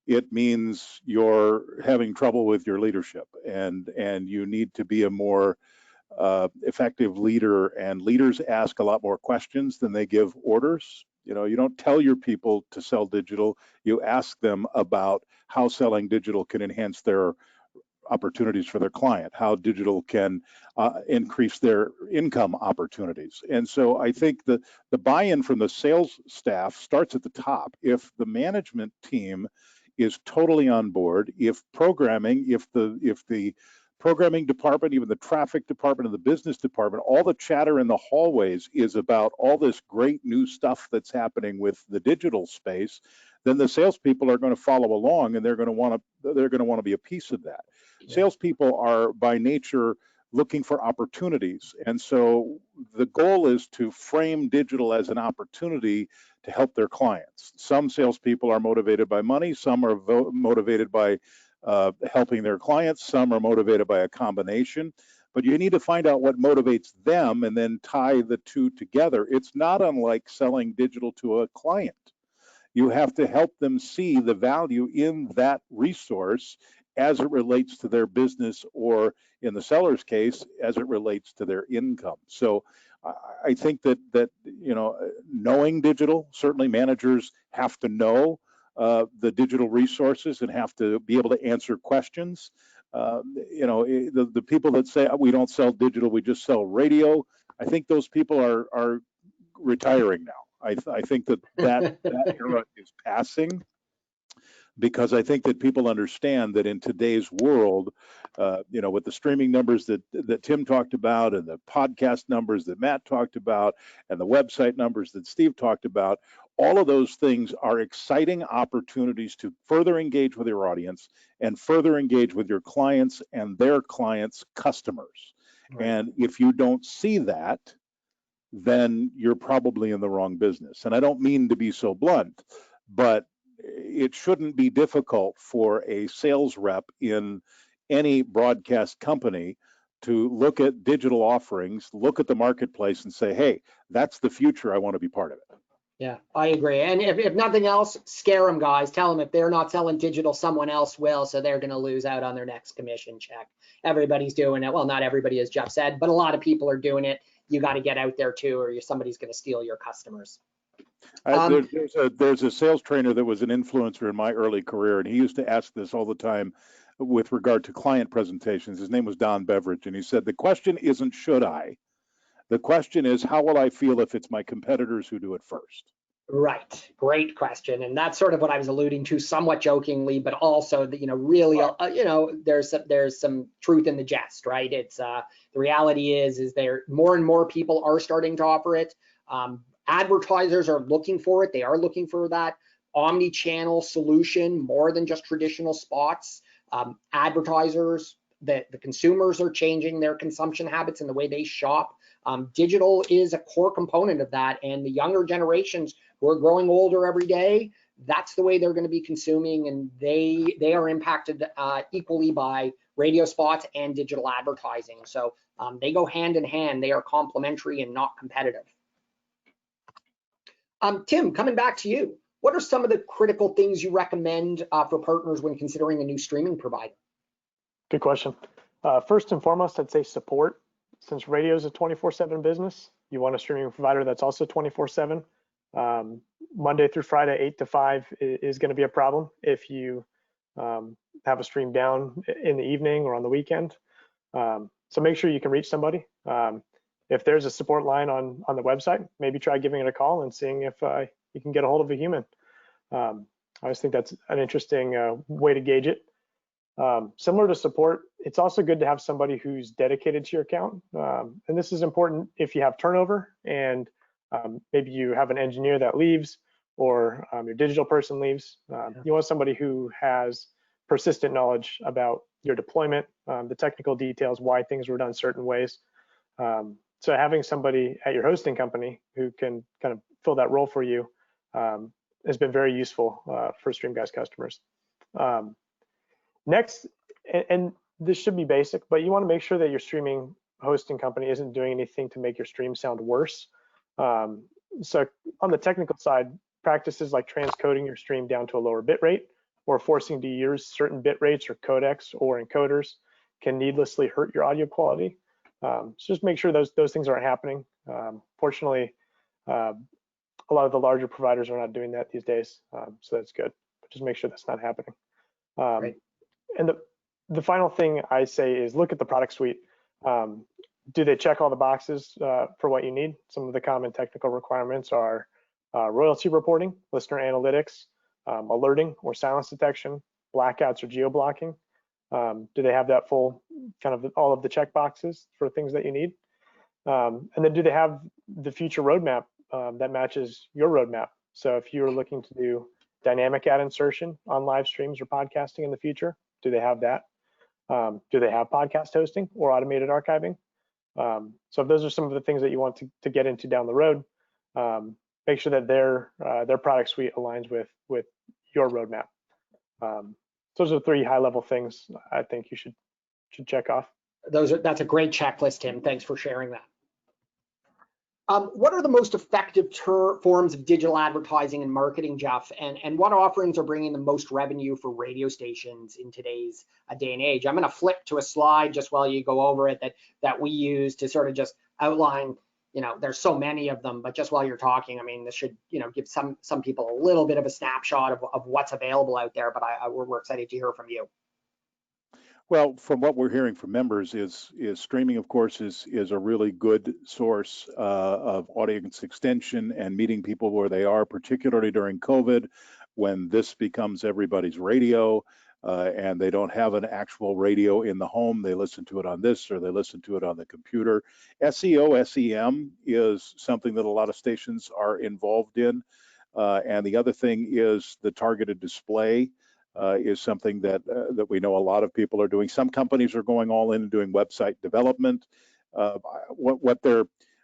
it means you're having trouble with your leadership, and you need to be a more effective leader, and leaders ask a lot more questions than they give orders. You don't tell your people to sell digital, you ask them about how selling digital can enhance their opportunities for their client, how digital can increase their income opportunities. And so I think the buy-in from the sales staff starts at the top. If the management team is totally on board, if the programming department, even the traffic department and the business department, all the chatter in the hallways is about all this great new stuff that's happening with the digital space, then the salespeople are going to follow along, and they're going to want to be a piece of that. Yeah. Salespeople are by nature looking for opportunities, and so the goal is to frame digital as an opportunity to help their clients. Some salespeople are motivated by money, some are motivated by helping their clients, some are motivated by a combination, but you need to find out what motivates them and then tie the two together. It's not unlike selling digital to a client. You have to help them see the value in that resource as it relates to their business, or in the seller's case, as it relates to their income. So I think that knowing digital, certainly managers have to know the digital resources and have to be able to answer questions. The people that say we don't sell digital, we just sell radio, I think those people are retiring now. I think that era is passing, because I think that people understand that in today's world, with the streaming numbers that Tim talked about, and the podcast numbers that Matt talked about, and the website numbers that Steve talked about, all of those things are exciting opportunities to further engage with your audience and further engage with your clients and their clients' customers. Right. And if you don't see that, then you're probably in the wrong business. And I don't mean to be so blunt, but it shouldn't be difficult for a sales rep in any broadcast company to look at digital offerings, look at the marketplace and say, hey, that's the future, I want to be part of it. Yeah, I agree. And if nothing else, scare them, guys. Tell them if they're not selling digital, someone else will, so they're going to lose out on their next commission check. Everybody's doing it. Well, not everybody, as Jeff said, but a lot of people are doing it. You got to get out there too, or somebody's going to steal your customers. There's a sales trainer that was an influencer in my early career, and he used to ask this all the time with regard to client presentations. His name was Don Beveridge, and he said, the question isn't should I? The question is, how will I feel if it's my competitors who do it first? Right, great question, and that's sort of what I was alluding to, somewhat jokingly, but also that really, there's some truth in the jest, right? It's the reality is there more and more people are starting to offer it. Advertisers are looking for it. They are looking for that omni-channel solution more than just traditional spots. Advertisers, the consumers are changing their consumption habits and the way they shop. Digital is a core component of that, and the younger generations who are growing older every day, that's the way they're going to be consuming, and they are impacted equally by radio spots and digital advertising. So they go hand in hand. They are complementary and not competitive. Tim, coming back to you, what are some of the critical things you recommend for partners when considering a new streaming provider? Good question. First and foremost, I'd say support. Since radio is a 24/7 business, you want a streaming provider that's also 24/7. Monday through Friday, 8 to 5 is going to be a problem if you have a stream down in the evening or on the weekend. So make sure you can reach somebody. if there's a support line on the website, maybe try giving it a call and seeing if you can get a hold of a human. I always think that's an interesting way to gauge it. Similar to support, it's also good to have somebody who's dedicated to your account. And this is important if you have turnover and maybe you have an engineer that leaves or your digital person leaves. You want somebody who has persistent knowledge about your deployment, the technical details, why things were done certain ways. So having somebody at your hosting company who can kind of fill that role for you has been very useful for StreamGuys customers. Next, and this should be basic, but you want to make sure that your streaming hosting company isn't doing anything to make your stream sound worse. So on the technical side, practices like transcoding your stream down to a lower bit rate or forcing to use certain bit rates or codecs or encoders can needlessly hurt your audio quality. So just make sure those things aren't happening. Fortunately, a lot of the larger providers are not doing that these days, so that's good. But just make sure that's not happening. Right. And the final thing I say is look at the product suite. Do they check all the boxes for what you need? Some of the common technical requirements are royalty reporting, listener analytics, alerting or silence detection, blackouts or geo-blocking. Do they have that full kind of all of the check boxes for things that you need? And then do they have the future roadmap that matches your roadmap? So if you're looking to do dynamic ad insertion on live streams or podcasting in the future, do they have that? Do they have podcast hosting or automated archiving? So if those are some of the things that you want to get into down the road, make sure that their product suite aligns with your roadmap. Those are 3 high-level things I think you should check off. That's a great checklist, Tim. Thanks for sharing that. What are the most effective forms of digital advertising and marketing, Jeff? And what offerings are bringing the most revenue for radio stations in today's day and age? I'm going to flip to a slide just while you go over it that we use to sort of just outline. There's so many of them, but just while you're talking, I mean, this should give some people a little bit of a snapshot of what's available out there. But we're excited to hear from you. Well, from what we're hearing from members is streaming, of course, is a really good source of audience extension and meeting people where they are, particularly during COVID, when this becomes everybody's radio and they don't have an actual radio in the home. They listen to it on this or they listen to it on the computer. SEO, SEM is something that a lot of stations are involved in. And the other thing is the targeted display. Is something that we know a lot of people are doing. Some companies are going all in and doing website development.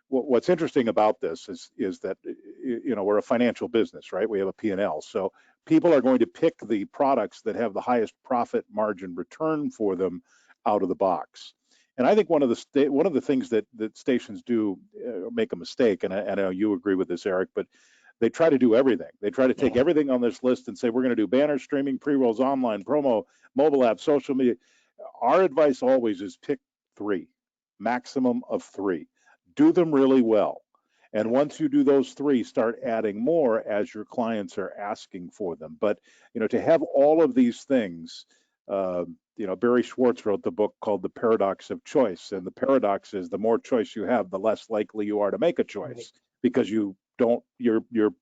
What's interesting about this is that we're a financial business, right? We have a P&L, so people are going to pick the products that have the highest profit margin return for them out of the box. And I think one of the things that stations do make a mistake, and I know you agree with this, Eric, but they try to do everything. They try to take everything on this list and say, we're going to do banner, streaming, pre-rolls, online, promo, mobile app, social media. Our advice always is pick 3, maximum of 3. Do them really well. And once you do those 3, start adding more as your clients are asking for them. But, to have all of these things, Barry Schwartz wrote the book called The Paradox of Choice. And the paradox is the more choice you have, the less likely you are to make a choice because you're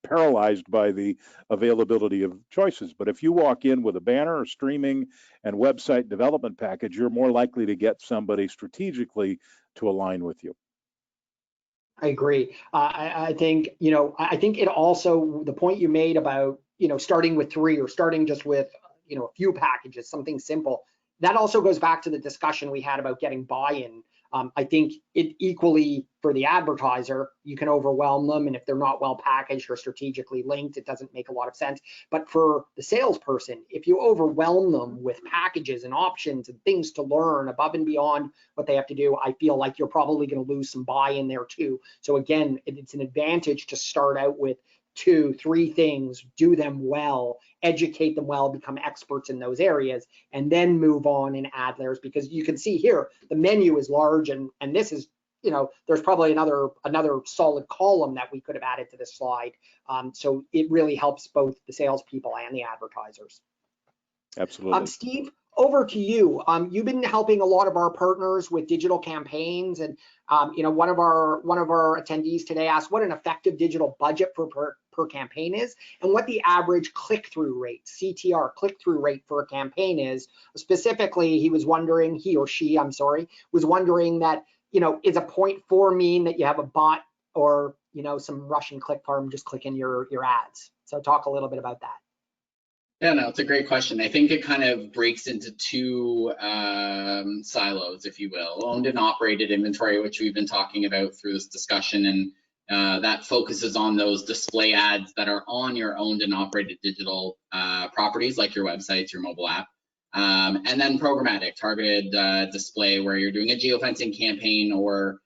paralyzed by the availability of choices. But if you walk in with a banner or streaming and website development package, you're more likely to get somebody strategically to align with you. I agree. I think it also, the point you made about starting with 3 or starting just with a few packages, something simple, that also goes back to the discussion we had about getting buy-in. I think it equally for the advertiser, you can overwhelm them, and if they're not well packaged or strategically linked, it doesn't make a lot of sense. But for the salesperson, if you overwhelm them with packages and options and things to learn above and beyond what they have to do, I feel like you're probably going to lose some buy-in there too. So again, it's an advantage to start out with 2, 3 things, do them well, educate them well, become experts in those areas, and then move on and add layers, because you can see here the menu is large, and this is, there's probably another solid column that we could have added to this slide. So it really helps both the salespeople and the advertisers. Absolutely. Steve, over to you. You've been helping a lot of our partners with digital campaigns, and one of our attendees today asked what an effective digital budget per campaign is, and what the average click-through rate, CTR, click-through rate for a campaign is. Specifically, he or she, was wondering that, is a 0.4 mean that you have a bot or some Russian click farm just clicking your ads? So talk a little bit about that. Yeah, no, it's a great question. I think it kind of breaks into two silos, if you will. Owned and operated inventory, which we've been talking about through this discussion, and that focuses on those display ads that are on your owned and operated digital properties, like your websites, your mobile app. And then programmatic, targeted display, where you're doing a geofencing campaign or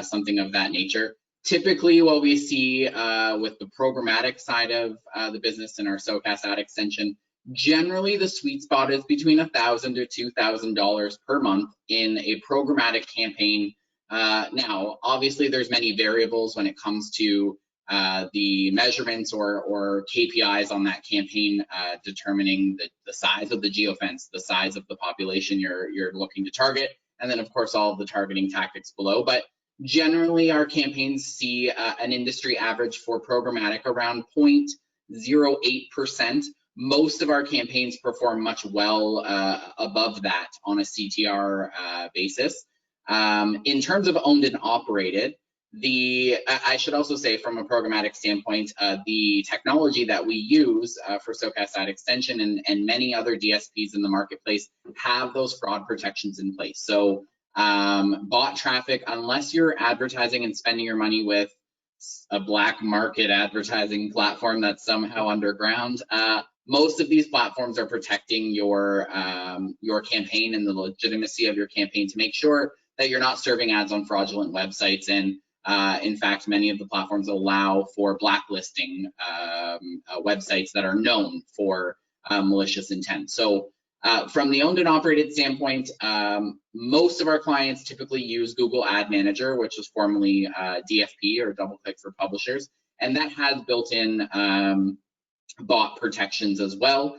something of that nature. Typically, what we see with the programmatic side of the business in our SOCAS ad extension, generally the sweet spot is between $1,000 to $2,000 per month in a programmatic campaign. Now, obviously, there's many variables when it comes to the measurements or KPIs on that campaign, determining the size of the geofence, the size of the population you're looking to target, and then, of course, all of the targeting tactics below. But generally, our campaigns see an industry average for programmatic around 0.08%. Most of our campaigns perform much well above that on a CTR basis. In terms of owned and operated, I should also say, from a programmatic standpoint, the technology that we use for SOCAS ad extension and many other DSPs in the marketplace have those fraud protections in place. So bot traffic, unless you're advertising and spending your money with a black market advertising platform that's somehow underground, most of these platforms are protecting your campaign and the legitimacy of your campaign to make sure that you're not serving ads on fraudulent websites. And in fact, many of the platforms allow for blacklisting websites that are known for malicious intent. So from the owned and operated standpoint, most of our clients typically use Google Ad Manager, which was formerly DFP, or DoubleClick for Publishers, and that has built-in bot protections as well.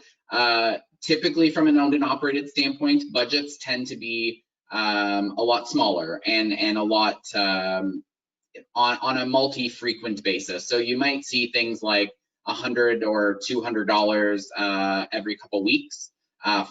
Typically, from an owned and operated standpoint, budgets tend to be a lot smaller and a lot on a multi-frequent basis. So you might see things like $100 or $200 every couple weeks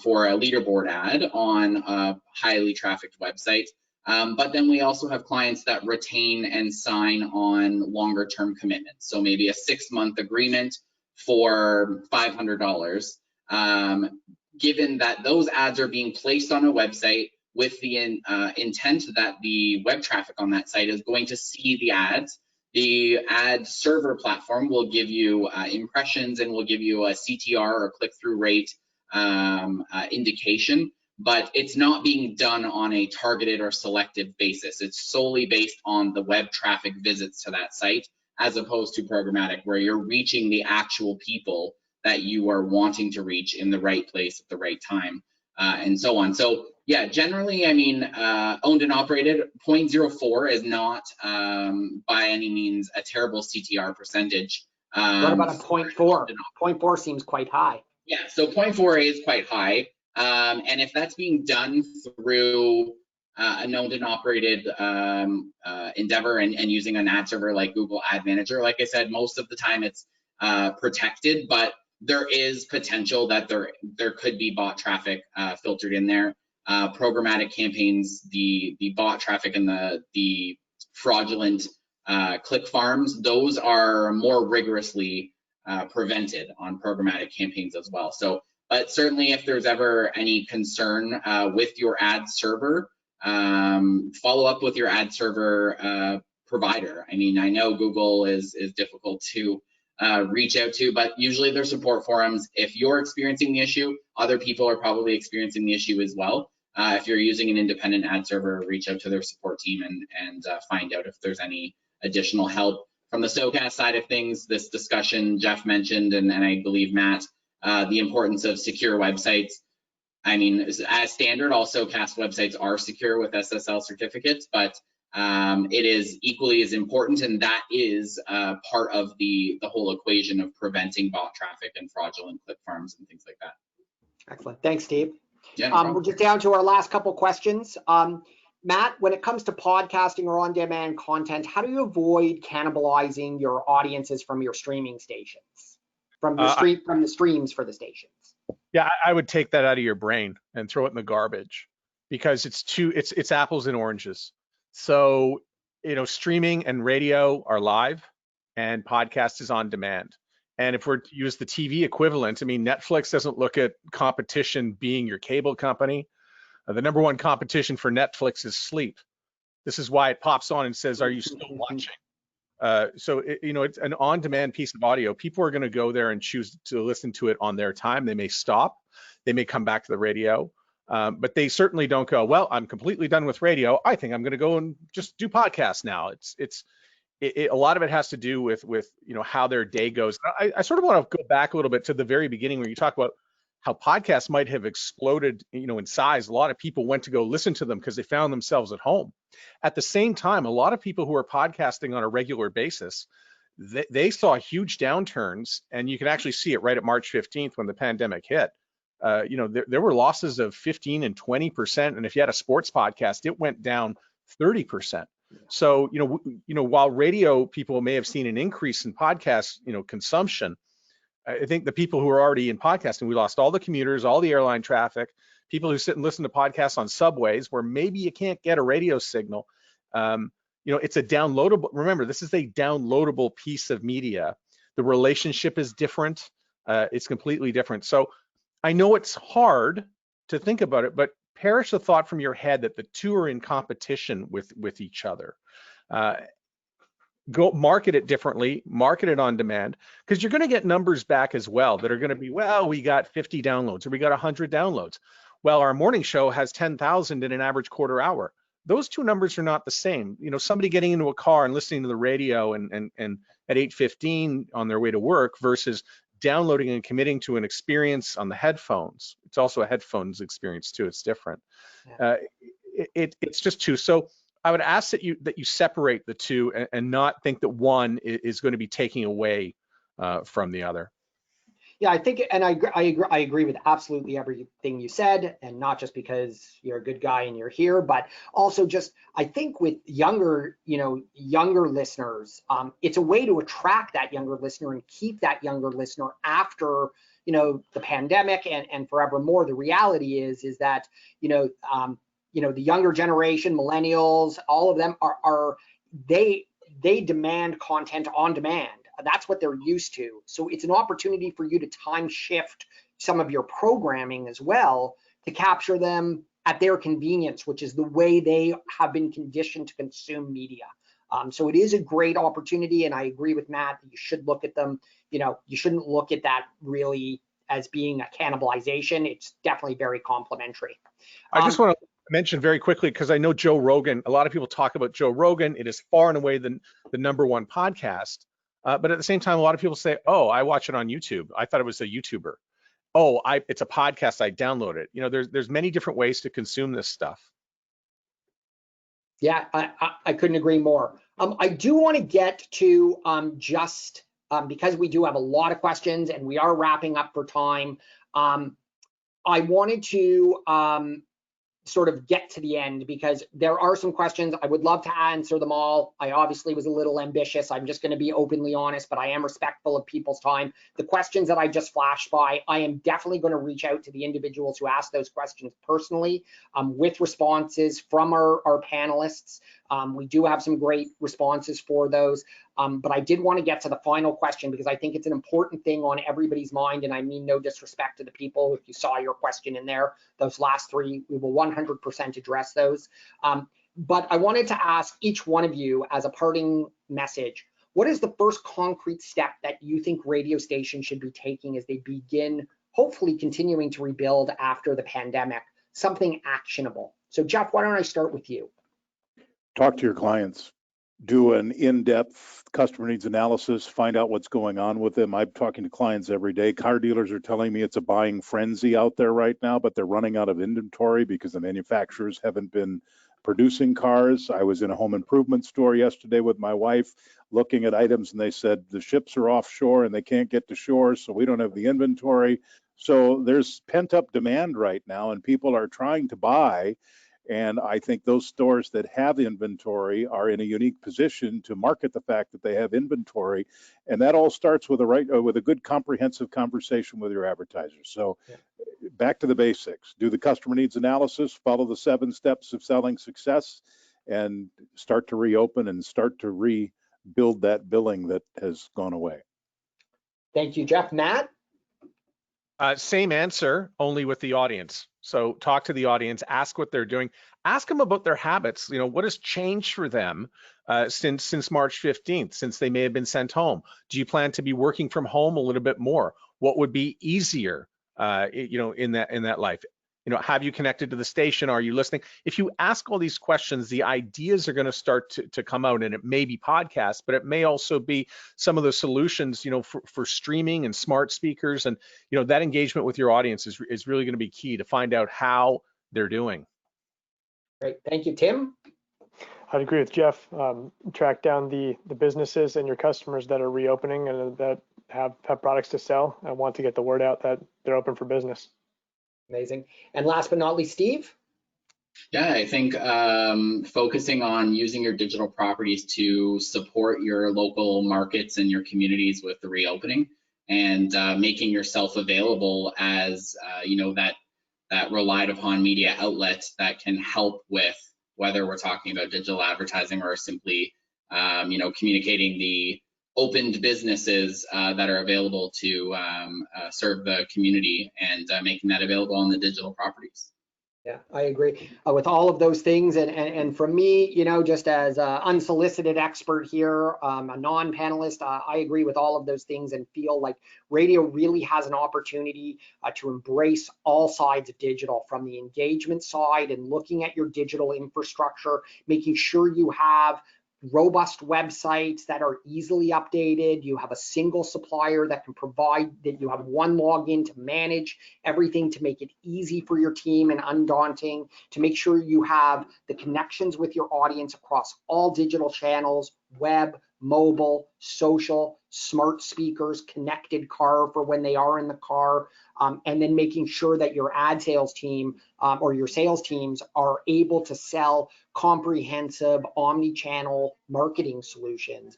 for a leaderboard ad on a highly trafficked website. But then we also have clients that retain and sign on longer term commitments. So maybe a 6-month agreement for $500. Given that those ads are being placed on a website with the intent that the web traffic on that site is going to see the ads, the ad server platform will give you impressions and will give you a CTR or click-through rate indication, but it's not being done on a targeted or selective basis. It's solely based on the web traffic visits to that site, as opposed to programmatic, where you're reaching the actual people that you are wanting to reach in the right place at the right time, and so on. So yeah, generally, I mean, owned and operated, 0.04 is not by any means a terrible CTR percentage. What about a 0.4? 0.4 seems quite high. Yeah, so 0.4 is quite high. And if that's being done through an owned and operated endeavor and using an ad server like Google Ad Manager, like I said, most of the time it's protected, but there is potential that there could be bot traffic filtered in there. Programmatic campaigns, the bot traffic and the fraudulent click farms, those are more rigorously prevented on programmatic campaigns as well. So, but certainly if there's ever any concern with your ad server, follow up with your ad server provider. I mean, I know Google is difficult to reach out to, but usually there's support forums. If you're experiencing the issue, other people are probably experiencing the issue as well. If you're using an independent ad server, reach out to their support team and find out if there's any additional help. From the SOCAS side of things, this discussion Jeff mentioned, and I believe Matt, the importance of secure websites. I mean, as standard, all SOCAS websites are secure with SSL certificates, but it is equally as important, and that is part of the whole equation of preventing bot traffic and fraudulent click farms and things like that. Excellent. Thanks, Steve. Yeah, no problem. We're just down to our last couple questions. Matt, when it comes to podcasting or on-demand content, how do you avoid cannibalizing your audiences from your streaming stations, from your from the streams for the stations? Yeah, I would take that out of your brain and throw it in the garbage, because it's apples and oranges. So, streaming and radio are live and podcast is on demand. And if we're to use the TV equivalent, I mean, Netflix doesn't look at competition being your cable company. The number one competition for Netflix is sleep. This is why it pops on and says, "Are you still watching?" So it's an on-demand piece of audio. People are going to go there and choose to listen to it on their time. They may stop, they may come back to the radio, but they certainly don't go, "Well, I'm completely done with radio. I think I'm going to go and just do podcasts now." A lot of it has to do with how their day goes. I sort of want to go back a little bit to the very beginning where you talk about how podcasts might have exploded, in size. A lot of people went to go listen to them because they found themselves at home. At the same time, a lot of people who are podcasting on a regular basis, they saw huge downturns, and you can actually see it right at March 15th when the pandemic hit. There were losses of 15 and 20%, and if you had a sports podcast, it went down 30%. So, while radio people may have seen an increase in podcast, consumption, I think the people who are already in podcasting, we lost all the commuters, all the airline traffic, people who sit and listen to podcasts on subways where maybe you can't get a radio signal. It's a downloadable. Remember, this is a downloadable piece of media. The relationship is different. It's completely different. So I know it's hard to think about it, but perish the thought from your head that the two are in competition with each other. Go market it differently, market it on demand, because you're going to get numbers back as well that are going to be, well, we got 50 downloads or we got 100 downloads. Well, our morning show has 10,000 in an average quarter hour. Those two numbers are not the same. Somebody getting into a car and listening to the radio and at 8:15 on their way to work versus downloading and committing to an experience on the headphones. It's also a headphones experience too. It's different. Yeah. It's just two. So I would ask that you separate the two and not think that one is going to be taking away from the other. Yeah, I think, and I agree with absolutely everything you said, and not just because you're a good guy and you're here, but also just I think with younger listeners, it's a way to attract that younger listener and keep that younger listener after the pandemic and forevermore. The reality is that the younger generation, millennials, all of them they demand content on demand. That's what they're used to. So it's an opportunity for you to time shift some of your programming as well to capture them at their convenience, which is the way they have been conditioned to consume media. So it is a great opportunity, and I agree with Matt that you should look at them. You shouldn't look at that really as being a cannibalization. It's definitely very complementary. I just want to mention very quickly, because I know Joe Rogan, a lot of people talk about Joe Rogan. It is far and away the number one podcast. But at the same time, a lot of people say, "Oh, I watch it on YouTube. I thought it was a YouTuber. Oh, it's a podcast. I download it." There's many different ways to consume this stuff. Yeah, I couldn't agree more. I do want to get to because we do have a lot of questions and we are wrapping up for time. I wanted to sort of get to the end because there are some questions. I would love to answer them all. I obviously was a little ambitious. I'm just going to be openly honest, but I am respectful of people's time. The questions that I just flashed by, I am definitely going to reach out to the individuals who asked those questions personally with responses from our panelists. We do have some great responses for those, but I did want to get to the final question because I think it's an important thing on everybody's mind, and I mean no disrespect to the people. If you saw your question in there, those last three, we will 100% address those. But I wanted to ask each one of you as a parting message, what is the first concrete step that you think radio stations should be taking as they begin hopefully continuing to rebuild after the pandemic? Something actionable. So Jeff, why don't I start with you? Talk to your clients, do an in-depth customer needs analysis, find out what's going on with them. I'm talking to clients every day. Car dealers are telling me it's a buying frenzy out there right now, but they're running out of inventory because the manufacturers haven't been producing cars. I was in a home improvement store yesterday with my wife looking at items, and they said the ships are offshore and they can't get to shore, so we don't have the inventory. So there's pent up demand right now, and people are trying to buy. And I think those stores that have inventory are in a unique position to market the fact that they have inventory. And that all starts with with a good comprehensive conversation with your advertisers. So back to the basics, do the customer needs analysis, follow the 7 steps of selling success, and start to reopen and start to rebuild that billing that has gone away. Thank you, Jeff. Matt? Same answer, only with the audience. So talk to the audience, ask what they're doing, ask them about their habits. You know, what has changed for them since March 15th, since they may have been sent home? Do you plan to be working from home a little bit more? What would be easier, you know, in that life? You know, have you connected to the station? Are you listening? If you ask all these questions, the ideas are going to start to come out, and it may be podcasts, but it may also be some of the solutions, you know, for streaming and smart speakers. And, you know, that engagement with your audience is really going to be key to find out how they're doing. Great. Thank you, Tim. I'd agree with Jeff. Track down the businesses and your customers that are reopening and that have products to sell and want to get the word out that they're open for business. Amazing. And last but not least, Steve? Yeah, I think focusing on using your digital properties to support your local markets and your communities with the reopening, and making yourself available as you know, that relied upon media outlet that can help with whether we're talking about digital advertising or simply you know, communicating the opened businesses that are available to serve the community, and making that available on the digital properties. Yeah, I agree with all of those things. And from me, you know, just as an unsolicited expert here, a non-panelist, I agree with all of those things and feel like radio really has an opportunity to embrace all sides of digital, from the engagement side and looking at your digital infrastructure, making sure you have robust websites that are easily updated. You have a single supplier that can provide, that you have one login to manage everything, to make it easy for your team and undaunting, to make sure you have the connections with your audience across all digital channels, web, mobile, social, smart speakers, connected car for when they are in the car, and then making sure that your ad sales team or your sales teams are able to sell comprehensive omni-channel marketing solutions,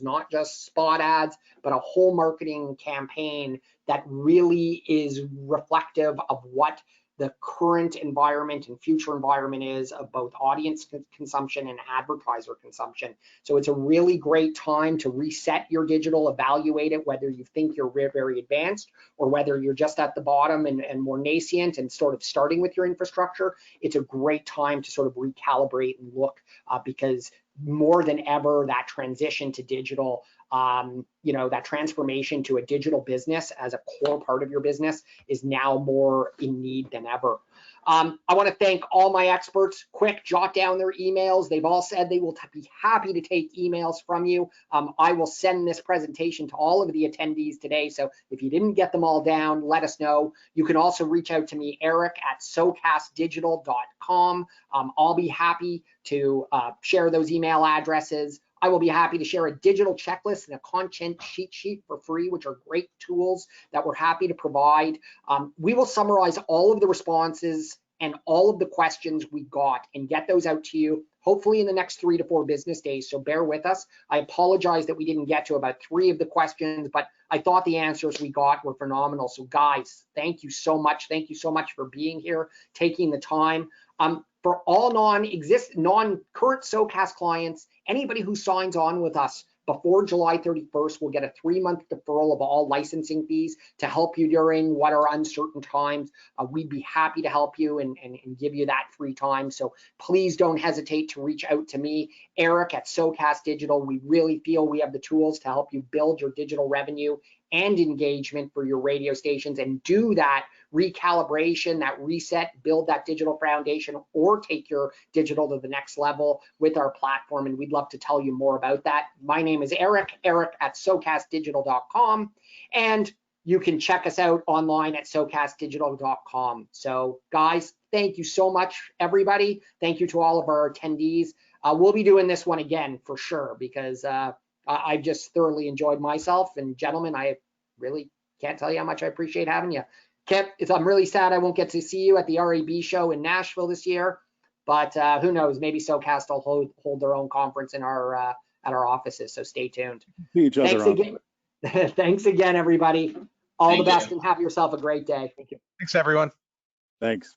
not just spot ads, but a whole marketing campaign that really is reflective of what the current environment and future environment is of both audience consumption and advertiser consumption. So it's a really great time to reset your digital, evaluate it, whether you think you're very advanced or whether you're just at the bottom and more nascent and sort of starting with your infrastructure. It's a great time to sort of recalibrate and look because more than ever, that transition to digital, you know, that transformation to a digital business as a core part of your business is now more in need than ever. I want to thank all my experts. Quick, jot down their emails. They've all said they will be happy to take emails from you. I will send this presentation to all of the attendees today. So if you didn't get them all down, let us know. You can also reach out to me, Eric at socastdigital.com. I'll be happy to share those email addresses. I will be happy to share a digital checklist and a content cheat sheet for free, which are great tools that we're happy to provide. We will summarize all of the responses and all of the questions we got and get those out to you, hopefully in the next 3 to 4 business days. So bear with us. I apologize that we didn't get to about 3 of the questions, but I thought the answers we got were phenomenal. So guys, thank you so much. Thank you so much for being here, taking the time. For all non-current SOCAST clients, anybody who signs on with us before July 31st will get a 3-month deferral of all licensing fees to help you during what are uncertain times. We'd be happy to help you and give you that free time. So please don't hesitate to reach out to me, Eric at SOCAST Digital. We really feel we have the tools to help you build your digital revenue and engagement for your radio stations and do that recalibration, that reset, build that digital foundation, or take your digital to the next level with our platform. And we'd love to tell you more about that. My name is Eric at socastdigital.com. And you can check us out online at socastdigital.com. So guys, thank you so much, everybody. Thank you to all of our attendees. We'll be doing this one again for sure, because I've just thoroughly enjoyed myself. And gentlemen, I really can't tell you how much I appreciate having you. Kip, I'm really sad I won't get to see you at the RAB show in Nashville this year, but who knows? Maybe SoCast will hold their own conference in our at our offices. So stay tuned. See each other. Thanks again. Thanks again, everybody. All the best and have yourself a great day. Thanks, everyone. Thanks.